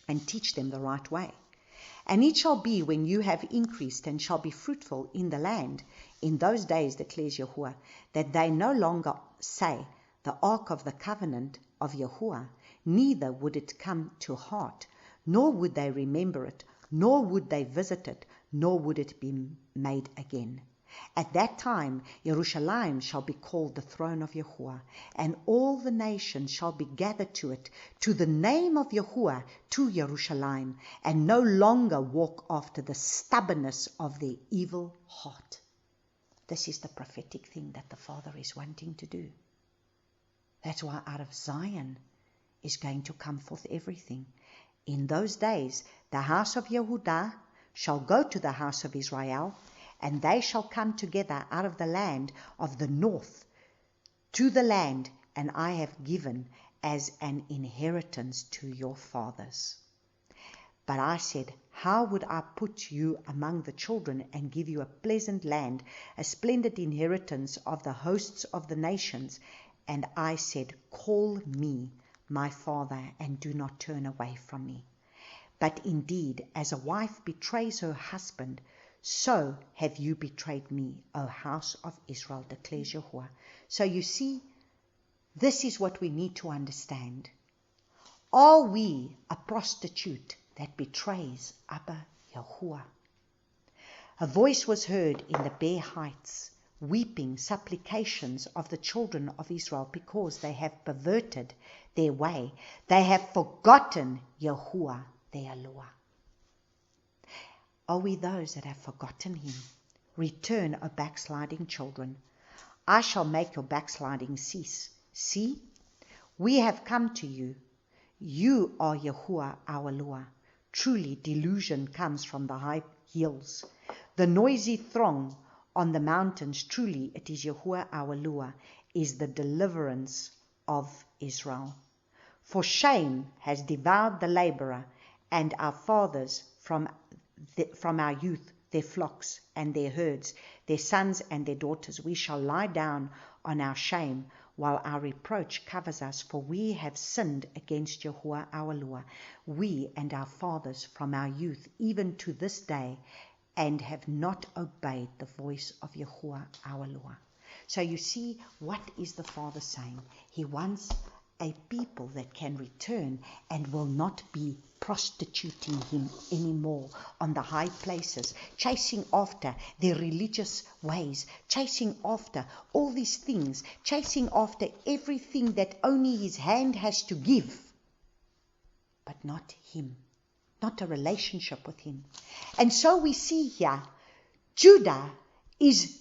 [SPEAKER 1] and teach them the right way. And it shall be, when you have increased and shall be fruitful in the land, in those days, declares Yahuwah, that they no longer say, the ark of the covenant of Yahuwah, neither would it come to heart, nor would they remember it, nor would they visit it, nor would it be made again. At that time Jerusalem shall be called the throne of Yahuwah, and all the nations shall be gathered to it, to the name of Yahuwah, to Jerusalem, and no longer walk after the stubbornness of their evil heart. This is the prophetic thing that the Father is wanting to do. That's why out of Zion is going to come forth everything. In those days, the house of Yehudah shall go to the house of Israel, and they shall come together out of the land of the north to the land, and I have given as an inheritance to your fathers. But I said, how would I put you among the children and give you a pleasant land, a splendid inheritance of the hosts of the nations? And I said, call me my father, and do not turn away from me. But indeed, as a wife betrays her husband, so have you betrayed me, O house of Israel, declares Yahuwah. So you see, this is what we need to understand. Are we a prostitute that betrays Abba Yahuwah? A voice was heard in the bare heights, weeping supplications of the children of Israel, because they have perverted their way. They have forgotten Yahuwah, their Eloah. Are we those that have forgotten him? Return, O backsliding children. I shall make your backsliding cease. See, we have come to you. You are Yahuwah, our Eloah. Truly, delusion comes from the high hills. The noisy throng on the mountains, truly it is Yahuwah, our Eloah, is the deliverance of Israel. For shame has devoured the laborer, and our fathers from our youth, their flocks and their herds, their sons and their daughters. We shall lie down on our shame, while our reproach covers us, for we have sinned against Yahuwah our Eloah, we and our fathers from our youth, even to this day, and have not obeyed the voice of Yahuwah our Eloah. So you see, what is the Father saying? He wants a people that can return and will not be prostituting him anymore on the high places, chasing after their religious ways, chasing after all these things, chasing after everything that only his hand has to give, but not him, not a relationship with him. And so we see here, Judah is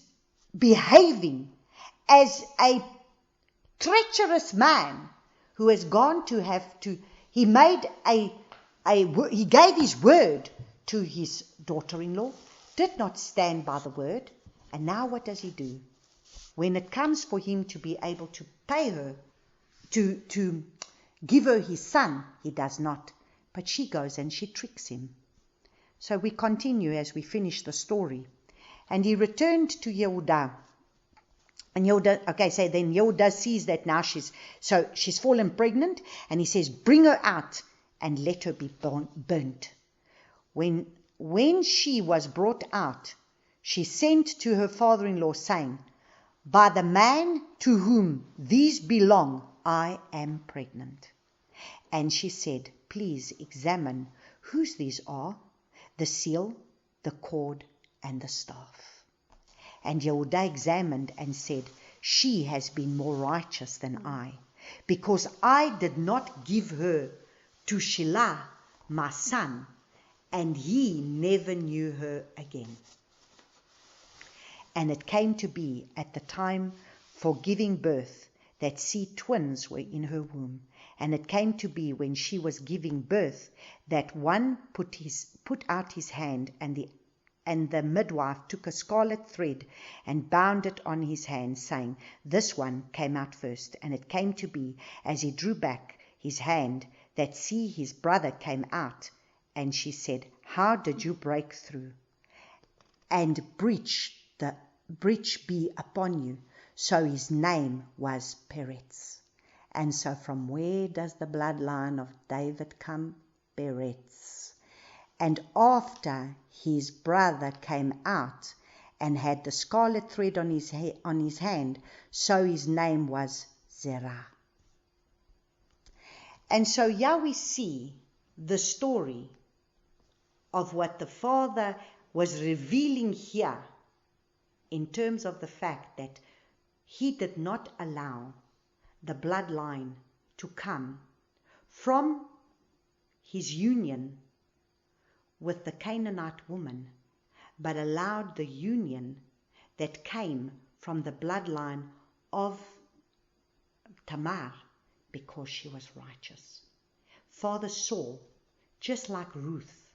[SPEAKER 1] behaving as a treacherous man who has gone to have to, he gave his word to his daughter-in-law, did not stand by the word, and now what does he do? When it comes for him to be able to pay her, to give her his son, he does not, but she goes and she tricks him. So we continue as we finish the story. And he returned to Yehudah. And then Yehudah sees that now she's fallen pregnant, and he says, bring her out and let her be burnt. When she was brought out, she sent to her father-in-law, saying, by the man to whom these belong, I am pregnant. And she said, please examine whose these are, the seal, the cord, and the staff. And Yehudah examined and said, she has been more righteous than I, because I did not give her to Shelah, my son, and he never knew her again. And it came to be at the time for giving birth that twins were in her womb. And it came to be when she was giving birth that one put out his hand, and the midwife took a scarlet thread and bound it on his hand, saying, this one came out first. And it came to be, as he drew back his hand, that his brother came out. And she said, how did you break through? And breach be upon you. So his name was Peretz. And so from where does the bloodline of David come? Peretz. And after his brother came out and had the scarlet thread on his hand, so his name was Zerah. And so here we see the story of what the Father was revealing here in terms of the fact that He did not allow the bloodline to come from His union with the Canaanite woman, but allowed the union that came from the bloodline of Tamar because she was righteous. Father saw, just like Ruth.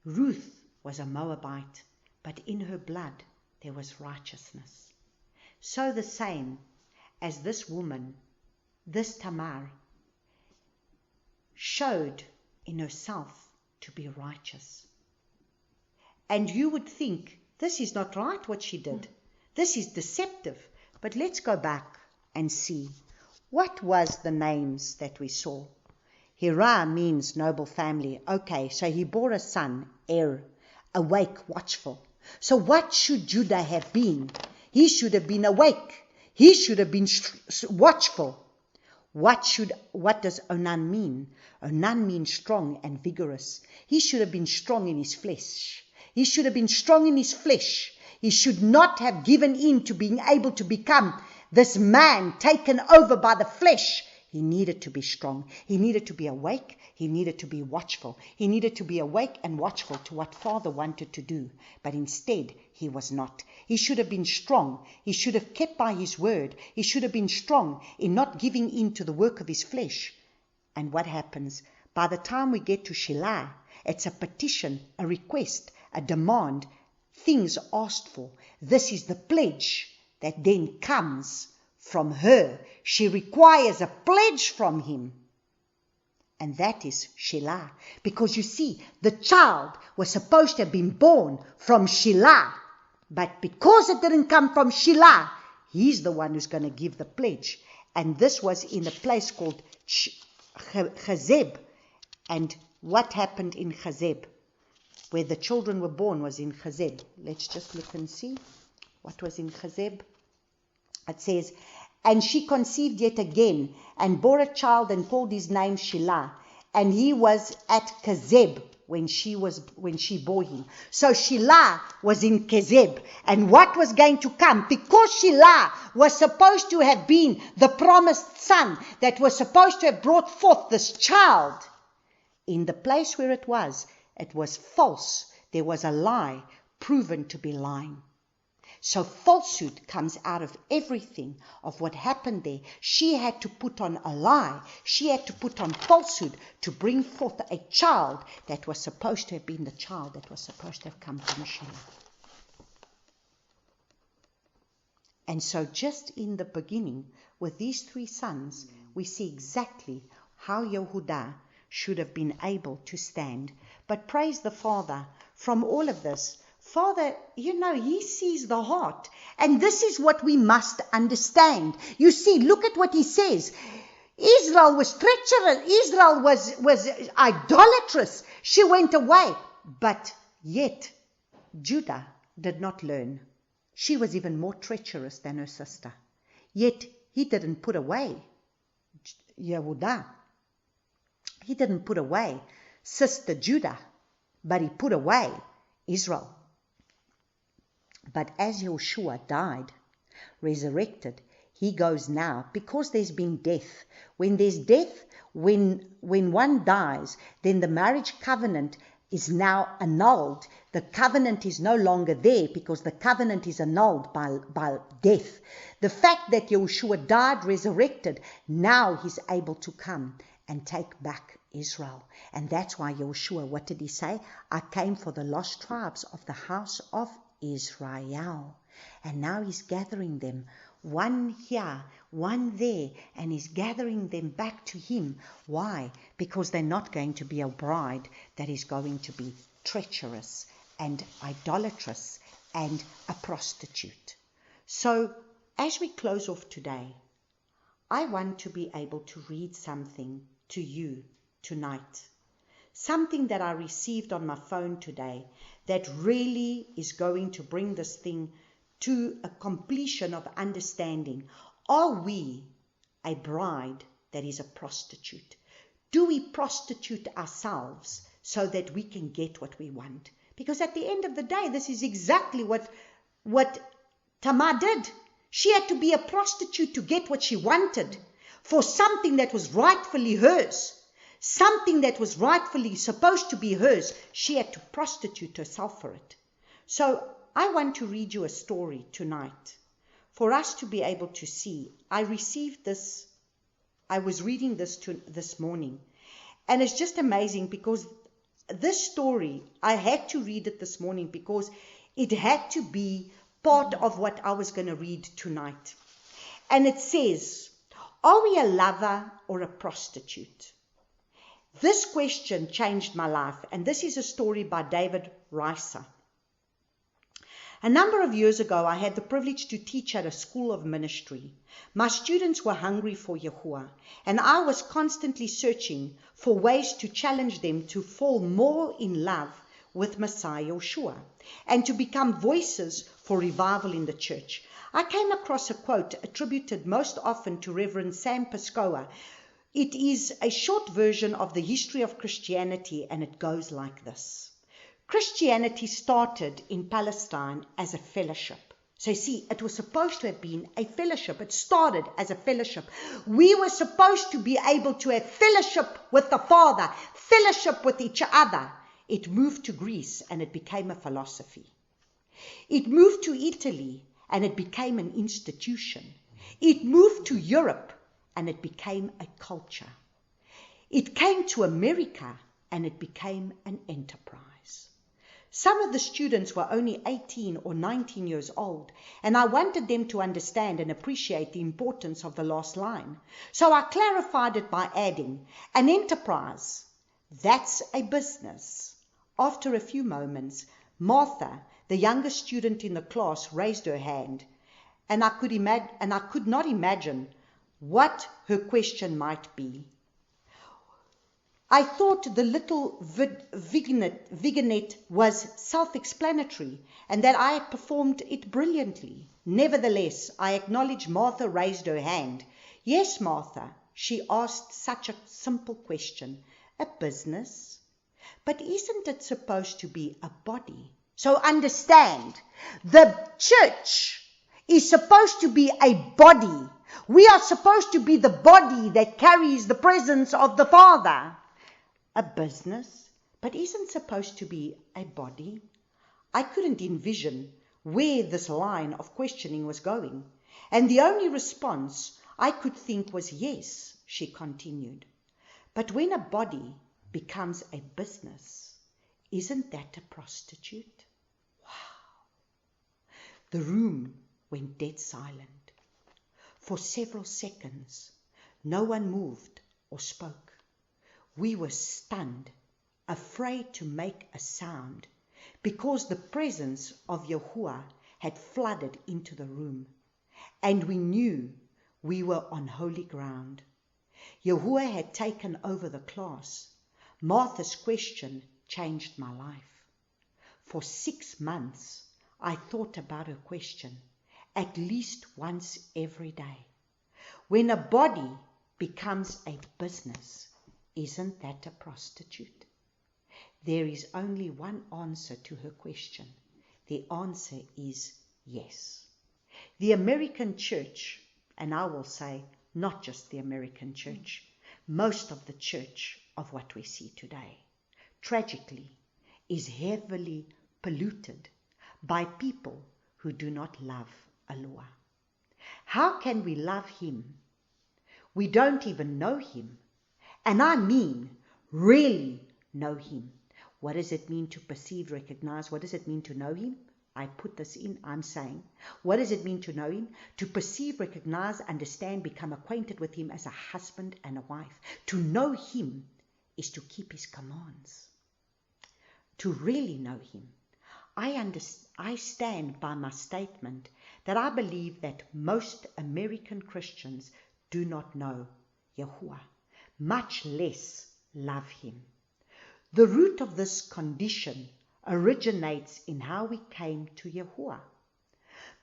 [SPEAKER 1] Ruth was a Moabite, but in her blood there was righteousness. So the same as this woman, this Tamar, showed in herself to be righteous. And you would think, this is not right what she did. This is deceptive. But let's go back and see. What was the names that we saw? Hirah means noble family. Okay, so he bore a son, awake, watchful. So what should Judah have been? He should have been awake. He should have been watchful. What does Onan mean? Onan means strong and vigorous. He should have been strong in his flesh. He should have been strong in his flesh. He should not have given in to being able to become this man taken over by the flesh. He needed to be strong. He needed to be awake. He needed to be watchful. He needed to be awake and watchful to what Father wanted to do. But instead, he was not. He should have been strong. He should have kept by his word. He should have been strong in not giving in to the work of his flesh. And what happens? By the time we get to Shelah, it's a petition, a request, a demand, things asked for. This is the pledge that then comes from her. She requires a pledge from him. And that is Shelah. Because you see, the child was supposed to have been born from Shelah. But because it didn't come from Shelah, he's the one who's going to give the pledge. And this was in a place called Chazeb. And what happened in Chazeb? Where the children were born was in Chazeb. Let's just look and see what was in Chazeb. It says, and she conceived yet again, and bore a child, and called his name Shelah. And he was at Chazeb when she bore him. So Shelah was in Chazeb. And what was going to come? Because Shelah was supposed to have been the promised son that was supposed to have brought forth this child. In the place where it was false. There was a lie proven to be lying. So falsehood comes out of everything of what happened there. She had to put on a lie. She had to put on falsehood to bring forth a child that was supposed to have been the child that was supposed to have come from Shelah. And so just in the beginning, with these three sons, we see exactly how Yehudah should have been able to stand. But praise the Father, from all of this, Father, He sees the heart. And this is what we must understand. You see, look at what He says. Israel was treacherous. Israel was idolatrous. She went away. But yet, Judah did not learn. She was even more treacherous than her sister. Yet, he didn't put away Yehudah. He didn't put away sister Judah, but he put away Israel. But as Yeshua died, resurrected, he goes now, because there's been death. When there's death, when one dies, then the marriage covenant is now annulled. The covenant is no longer there because the covenant is annulled by death. The fact that Yeshua died, resurrected, now he's able to come and take back Israel. And that's why Yeshua, what did he say? I came for the lost tribes of the house of Israel. And now he's gathering them, one here, one there, and he's gathering them back to him. Why? Because they're not going to be a bride that is going to be treacherous and idolatrous and a prostitute. So as we close off today, I want to be able to read something to you tonight. Something that I received on my phone today that really is going to bring this thing to a completion of understanding. Are we a bride that is a prostitute? Do we prostitute ourselves so that we can get what we want? Because at the end of the day, this is exactly what Tamar did. She had to be a prostitute to get what she wanted for something that was rightfully hers. Something that was rightfully supposed to be hers. She had to prostitute herself for it. So I want to read you a story tonight for us to be able to see. I received this. I was reading this morning, and it's just amazing because this story, I had to read it this morning because it had to be part of what I was going to read tonight. And it says, are we a lover or a prostitute? This question changed my life, and this is a story by David Reiser. A number of years ago, I had the privilege to teach at a school of ministry. My students were hungry for Yahuwah, and I was constantly searching for ways to challenge them to fall more in love with Messiah Yeshua and to become voices for revival in the church. I came across a quote attributed most often to Reverend Sam Pascoa. It is a short version of the history of Christianity, and it goes like this. Christianity started in Palestine as a fellowship. So you see, it was supposed to have been a fellowship. It started as a fellowship. We were supposed to be able to have fellowship with the Father, fellowship with each other. It moved to Greece and it became a philosophy. It moved to Italy and it became an institution. It moved to Europe and it became a culture. It came to America and it became an enterprise. Some of the students were only 18 or 19 years old, and I wanted them to understand and appreciate the importance of the last line. So I clarified it by adding, an enterprise, that's a business. After a few moments, Martha, the youngest student in the class, raised her hand, and I could not imagine what her question might be. I thought the little vignette was self-explanatory and that I had performed it brilliantly. Nevertheless, I acknowledge Martha raised her hand. Yes, Martha, she asked such a simple question. A business? But isn't it supposed to be a body? So understand, the church is supposed to be a body. We are supposed to be the body that carries the presence of the Father. A business, but isn't supposed to be a body? I couldn't envision where this line of questioning was going, and the only response I could think was yes, she continued. But when a body becomes a business, isn't that a prostitute? Wow. The room went dead silent. For several seconds, no one moved or spoke. We were stunned, afraid to make a sound, because the presence of Yahuwah had flooded into the room, and we knew we were on holy ground. Yahuwah had taken over the class. Martha's question changed my life. For 6 months, I thought about her question, at least once every day. When a body becomes a business, isn't that a prostitute? There is only one answer to her question. The answer is yes. The American church, and I will say not just the American church, most of the church of what we see today, tragically, is heavily polluted by people who do not love Allah. How can we love Him? We don't even know Him. And I mean, really know Him. What does it mean to perceive, recognize? What does it mean to know Him? I put this in, I'm saying. What does it mean to know Him? To perceive, recognize, understand, become acquainted with Him as a husband and a wife. To know Him is to keep His commands. To really know Him. I stand by my statement that I believe that most American Christians do not know Yahuwah, much less love Him. The root of this condition originates in how we came to Yahuwah.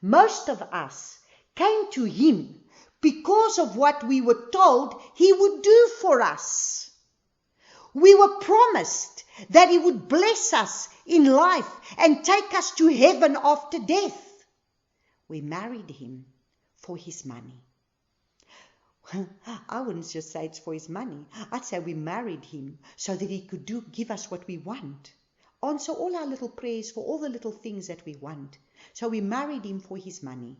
[SPEAKER 1] Most of us came to Him because of what we were told he would do for us. We were promised that he would bless us in life and take us to heaven after death. We married him for his money. I wouldn't just say it's for his money. I'd say we married him so that he could give us what we want. Answer all our little prayers for all the little things that we want. So we married him for his money.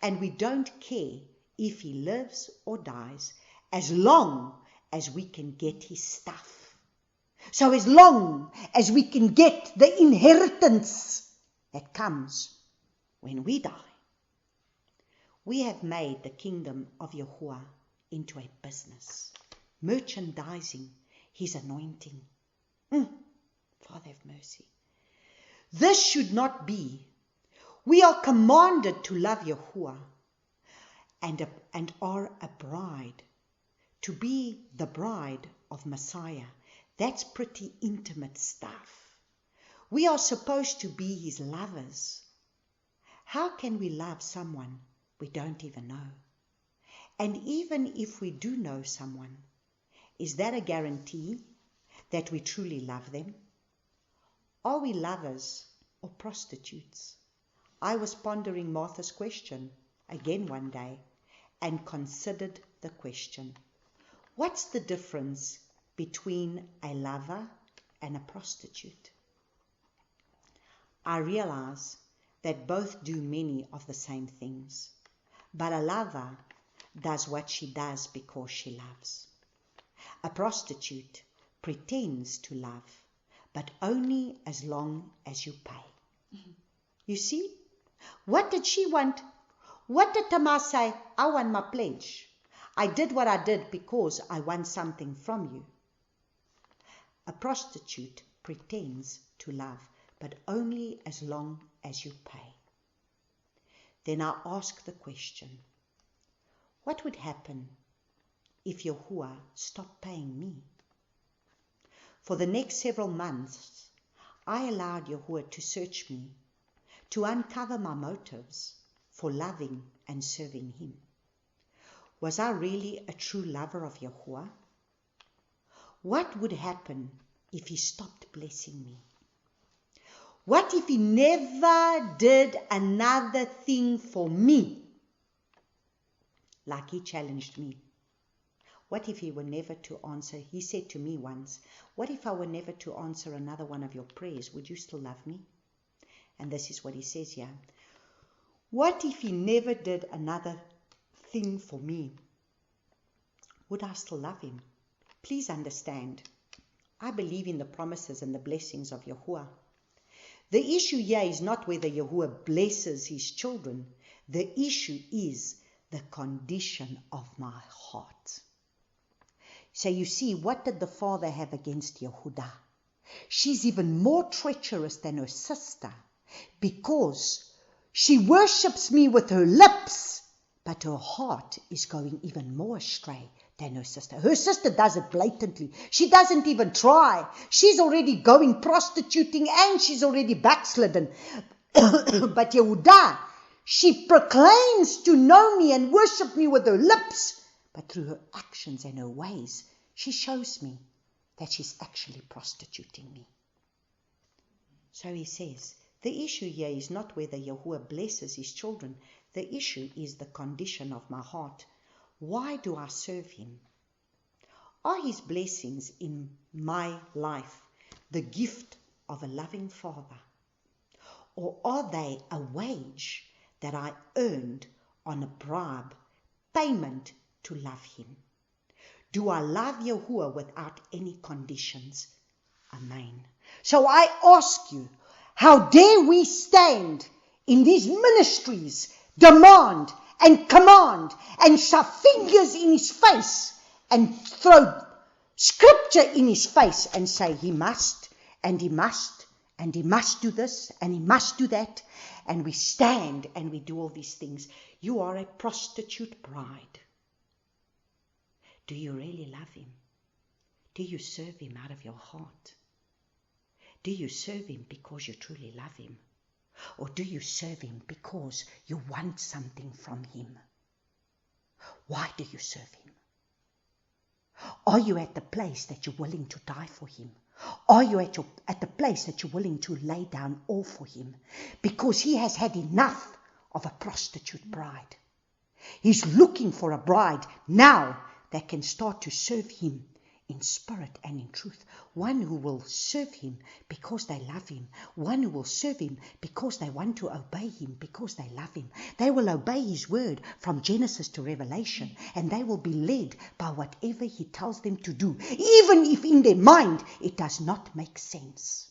[SPEAKER 1] And we don't care if he lives or dies, as long as we can get his stuff. So as long as we can get the inheritance that comes when we die. We have made the kingdom of Yahuwah into a business, merchandising his anointing. Father have mercy. This should not be. We are commanded to love Yahuwah and are a bride, to be the bride of Messiah. That's pretty intimate stuff. We are supposed to be his lovers. How can we love someone we don't even know? And even if we do know someone, is that a guarantee that we truly love them? Are we lovers or prostitutes? I was pondering Martha's question again one day and considered the question. What's the difference between a lover and a prostitute? I realize that both do many of the same things. But a lover does what she does because she loves. A prostitute pretends to love, but only as long as you pay. You see? What did she want? What did Tamar say? I want my pledge. I did what I did because I want something from you. A prostitute pretends to love, but only as long as you pay. Then I ask the question, what would happen if Yahuwah stopped paying me? For the next several months, I allowed Yahuwah to search me, to uncover my motives for loving and serving him. Was I really a true lover of Yahuwah? What would happen if he stopped blessing me? What if he never did another thing for me? Like he challenged me. What if he were never to answer? He said to me once, what if I were never to answer another one of your prayers? Would you still love me? And this is what he says here. What if he never did another thing for me? Would I still love him? Please understand, I believe in the promises and the blessings of Yahuwah. The issue here is not whether Yahuwah blesses his children. The issue is the condition of my heart. So you see, what did the father have against Yehuda? She's even more treacherous than her sister because she worships me with her lips, but her heart is going even more astray than her sister. Her sister does it blatantly. She doesn't even try. She's already going prostituting and she's already backslidden. But Yehuda, she proclaims to know me and worship me with her lips, but through her actions and her ways, she shows me that she's actually prostituting me. So he says, the issue here is not whether Yahuwah blesses his children. The issue is the condition of my heart. Why do I serve him? Are his blessings in my life the gift of a loving father? Or are they a wage that I earned on a bribe, payment to love him? Do I love Yahuwah without any conditions? Amen. So I ask you, how dare we stand in these ministries, demand and command and shove fingers in his face and throw scripture in his face and say he must and he must and he must do this and he must do that, and we stand and we do all these things. You are a prostitute bride. Do you really love him? Do you serve him out of your heart? Do you serve him because you truly love him? Or do you serve him because you want something from him? Why do you serve him? Are you at the place that you're willing to die for him? Are you at the place that you're willing to lay down all for him? Because he has had enough of a prostitute bride. He's looking for a bride now that can start to serve him in spirit and in truth. One who will serve him because they love him. One who will serve him because they want to obey him, because they love him. They will obey his word from Genesis to Revelation, and they will be led by whatever he tells them to do, even if in their mind it does not make sense.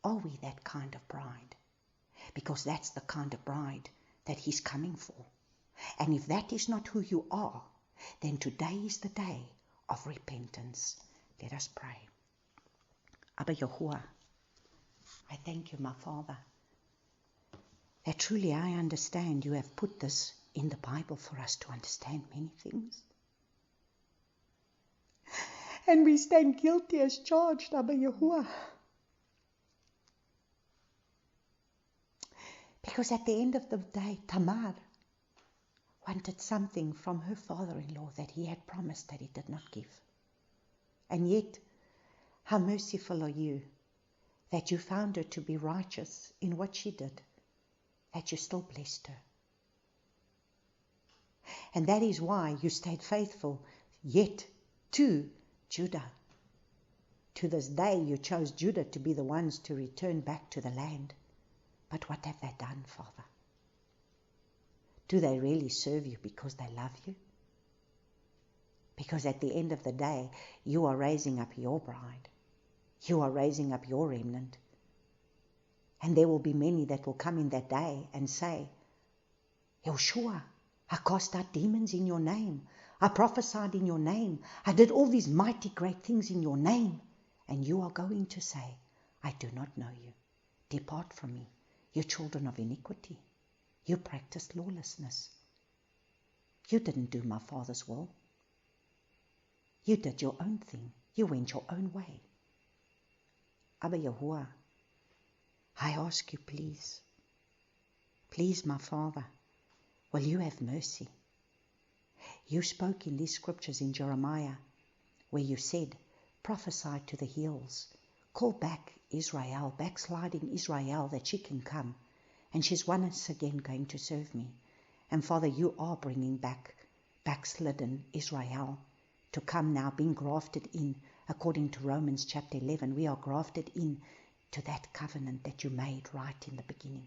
[SPEAKER 1] Are we that kind of bride? Because that's the kind of bride that he's coming for. And if that is not who you are, then today is the day of repentance. Let us pray. Abba Yahuwah, I thank you, my Father, that truly I understand you have put this in the Bible for us to understand many things. And we stand guilty as charged, Abba Yahuwah. Because at the end of the day, Tamar wanted something from her father-in-law that he had promised that he did not give. And yet, how merciful are you that you found her to be righteous in what she did, that you still blessed her. And that is why you stayed faithful yet to Judah. To this day you chose Judah to be the ones to return back to the land. But what have they done, Father? Do they really serve you because they love you? Because at the end of the day, you are raising up your bride. You are raising up your remnant. And there will be many that will come in that day and say, Yeshua, I cast out demons in your name. I prophesied in your name. I did all these mighty great things in your name. And you are going to say, I do not know you. Depart from me, you children of iniquity. You practiced lawlessness. You didn't do my Father's will. You did your own thing. You went your own way. Abba Yahuwah, I ask you, please, my Father, will you have mercy? You spoke in these scriptures in Jeremiah, where you said, prophesy to the hills, call back Israel, backsliding Israel, that she can come. And she's once again going to serve me. And Father, you are bringing back backslidden Israel to come now, being grafted in, according to Romans chapter 11. We are grafted in to that covenant that you made right in the beginning.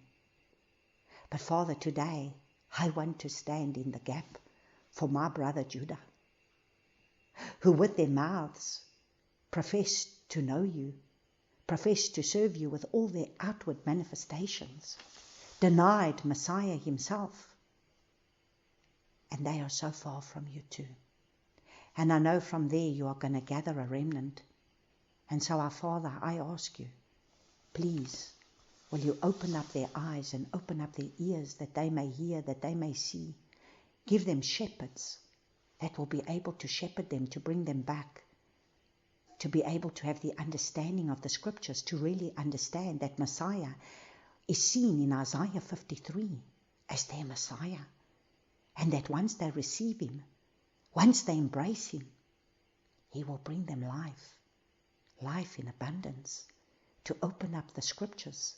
[SPEAKER 1] But Father, today, I want to stand in the gap for my brother Judah, who with their mouths profess to know you, profess to serve you with all their outward manifestations, denied Messiah himself. And they are so far from you too. And I know from there you are going to gather a remnant. And so our Father, I ask you, please, will you open up their eyes and open up their ears that they may hear, that they may see. Give them shepherds that will be able to shepherd them, to bring them back, to be able to have the understanding of the scriptures, to really understand that Messiah is seen in Isaiah 53 as their Messiah. And that once they receive him, once they embrace him, he will bring them life in abundance, to open up the scriptures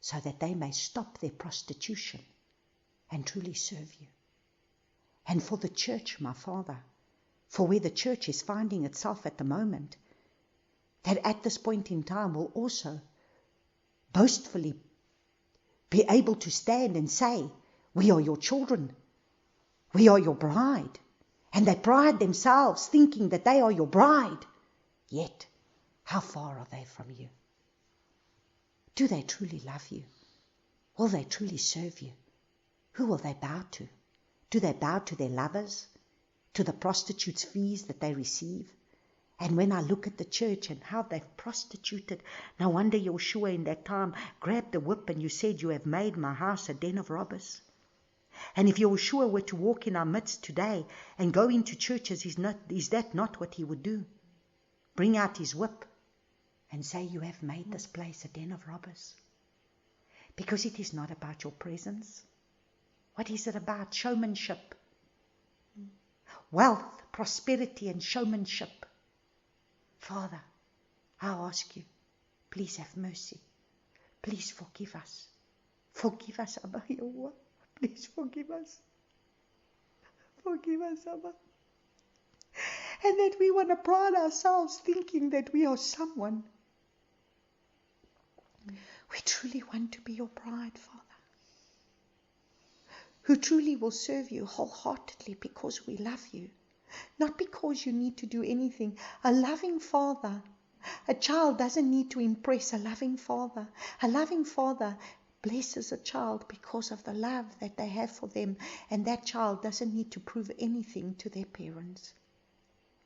[SPEAKER 1] so that they may stop their prostitution and truly serve you. And for the church, my Father, for where the church is finding itself at the moment, that at this point in time will also boastfully be able to stand and say, we are your children, we are your bride. And they pride themselves thinking that they are your bride. Yet, how far are they from you? Do they truly love you? Will they truly serve you? Who will they bow to? Do they bow to their lovers? To the prostitutes' fees that they receive? And when I look at the church and how they've prostituted, no wonder Yeshua in that time grabbed the whip and you said, you have made my house a den of robbers. And if Yeshua were to walk in our midst today and go into churches, is that not what he would do? Bring out his whip and say, you have made this place a den of robbers. Because it is not about your presence. What is it about? Showmanship. wealth, prosperity, and showmanship. Father, I ask you, please have mercy. Please forgive us. Forgive us, Abba Yahuwah. Please forgive us. Forgive us, Abba. And that we want to pride ourselves thinking that we are someone. We truly want to be your bride, Father, who truly will serve you wholeheartedly because we love you, not because you need to do anything. A loving Father, a child doesn't need to impress a loving Father. A loving Father blesses a child because of the love that they have for them, and that child doesn't need to prove anything to their parents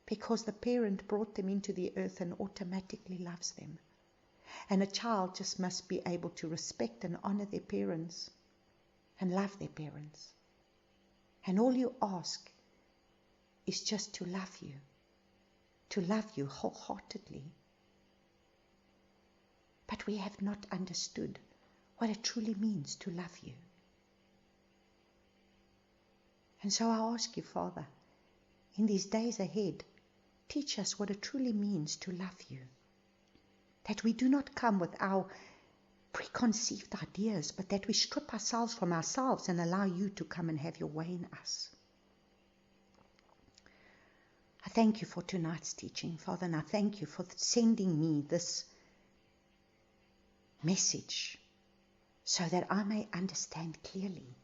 [SPEAKER 1] because the parent brought them into the earth and automatically loves them. And a child just must be able to respect and honor their parents and love their parents. And all you ask is just to love you wholeheartedly. But we have not understood what it truly means to love you. And so I ask you, Father, in these days ahead, teach us what it truly means to love you. That we do not come with our preconceived ideas, but that we strip ourselves from ourselves and allow you to come and have your way in us. I thank you for tonight's teaching, Father, and I thank you for sending me this message so that I may understand clearly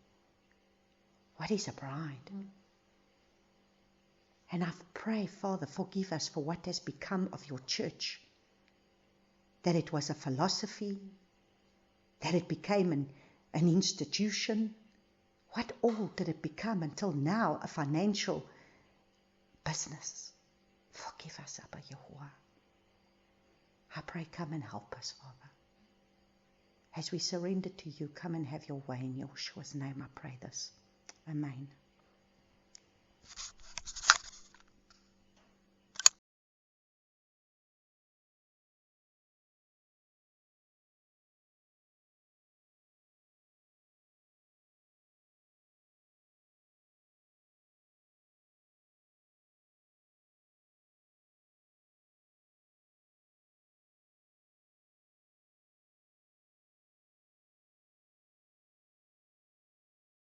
[SPEAKER 1] what is a bride. And I pray, Father, forgive us for what has become of your church. That it was a philosophy, that it became an institution. What all did it become until now? A financial business. Forgive us, Abba Yahuwah. I pray, come and help us, Father. As we surrender to you, come and have your way. In Yeshua's name I pray this. Amen.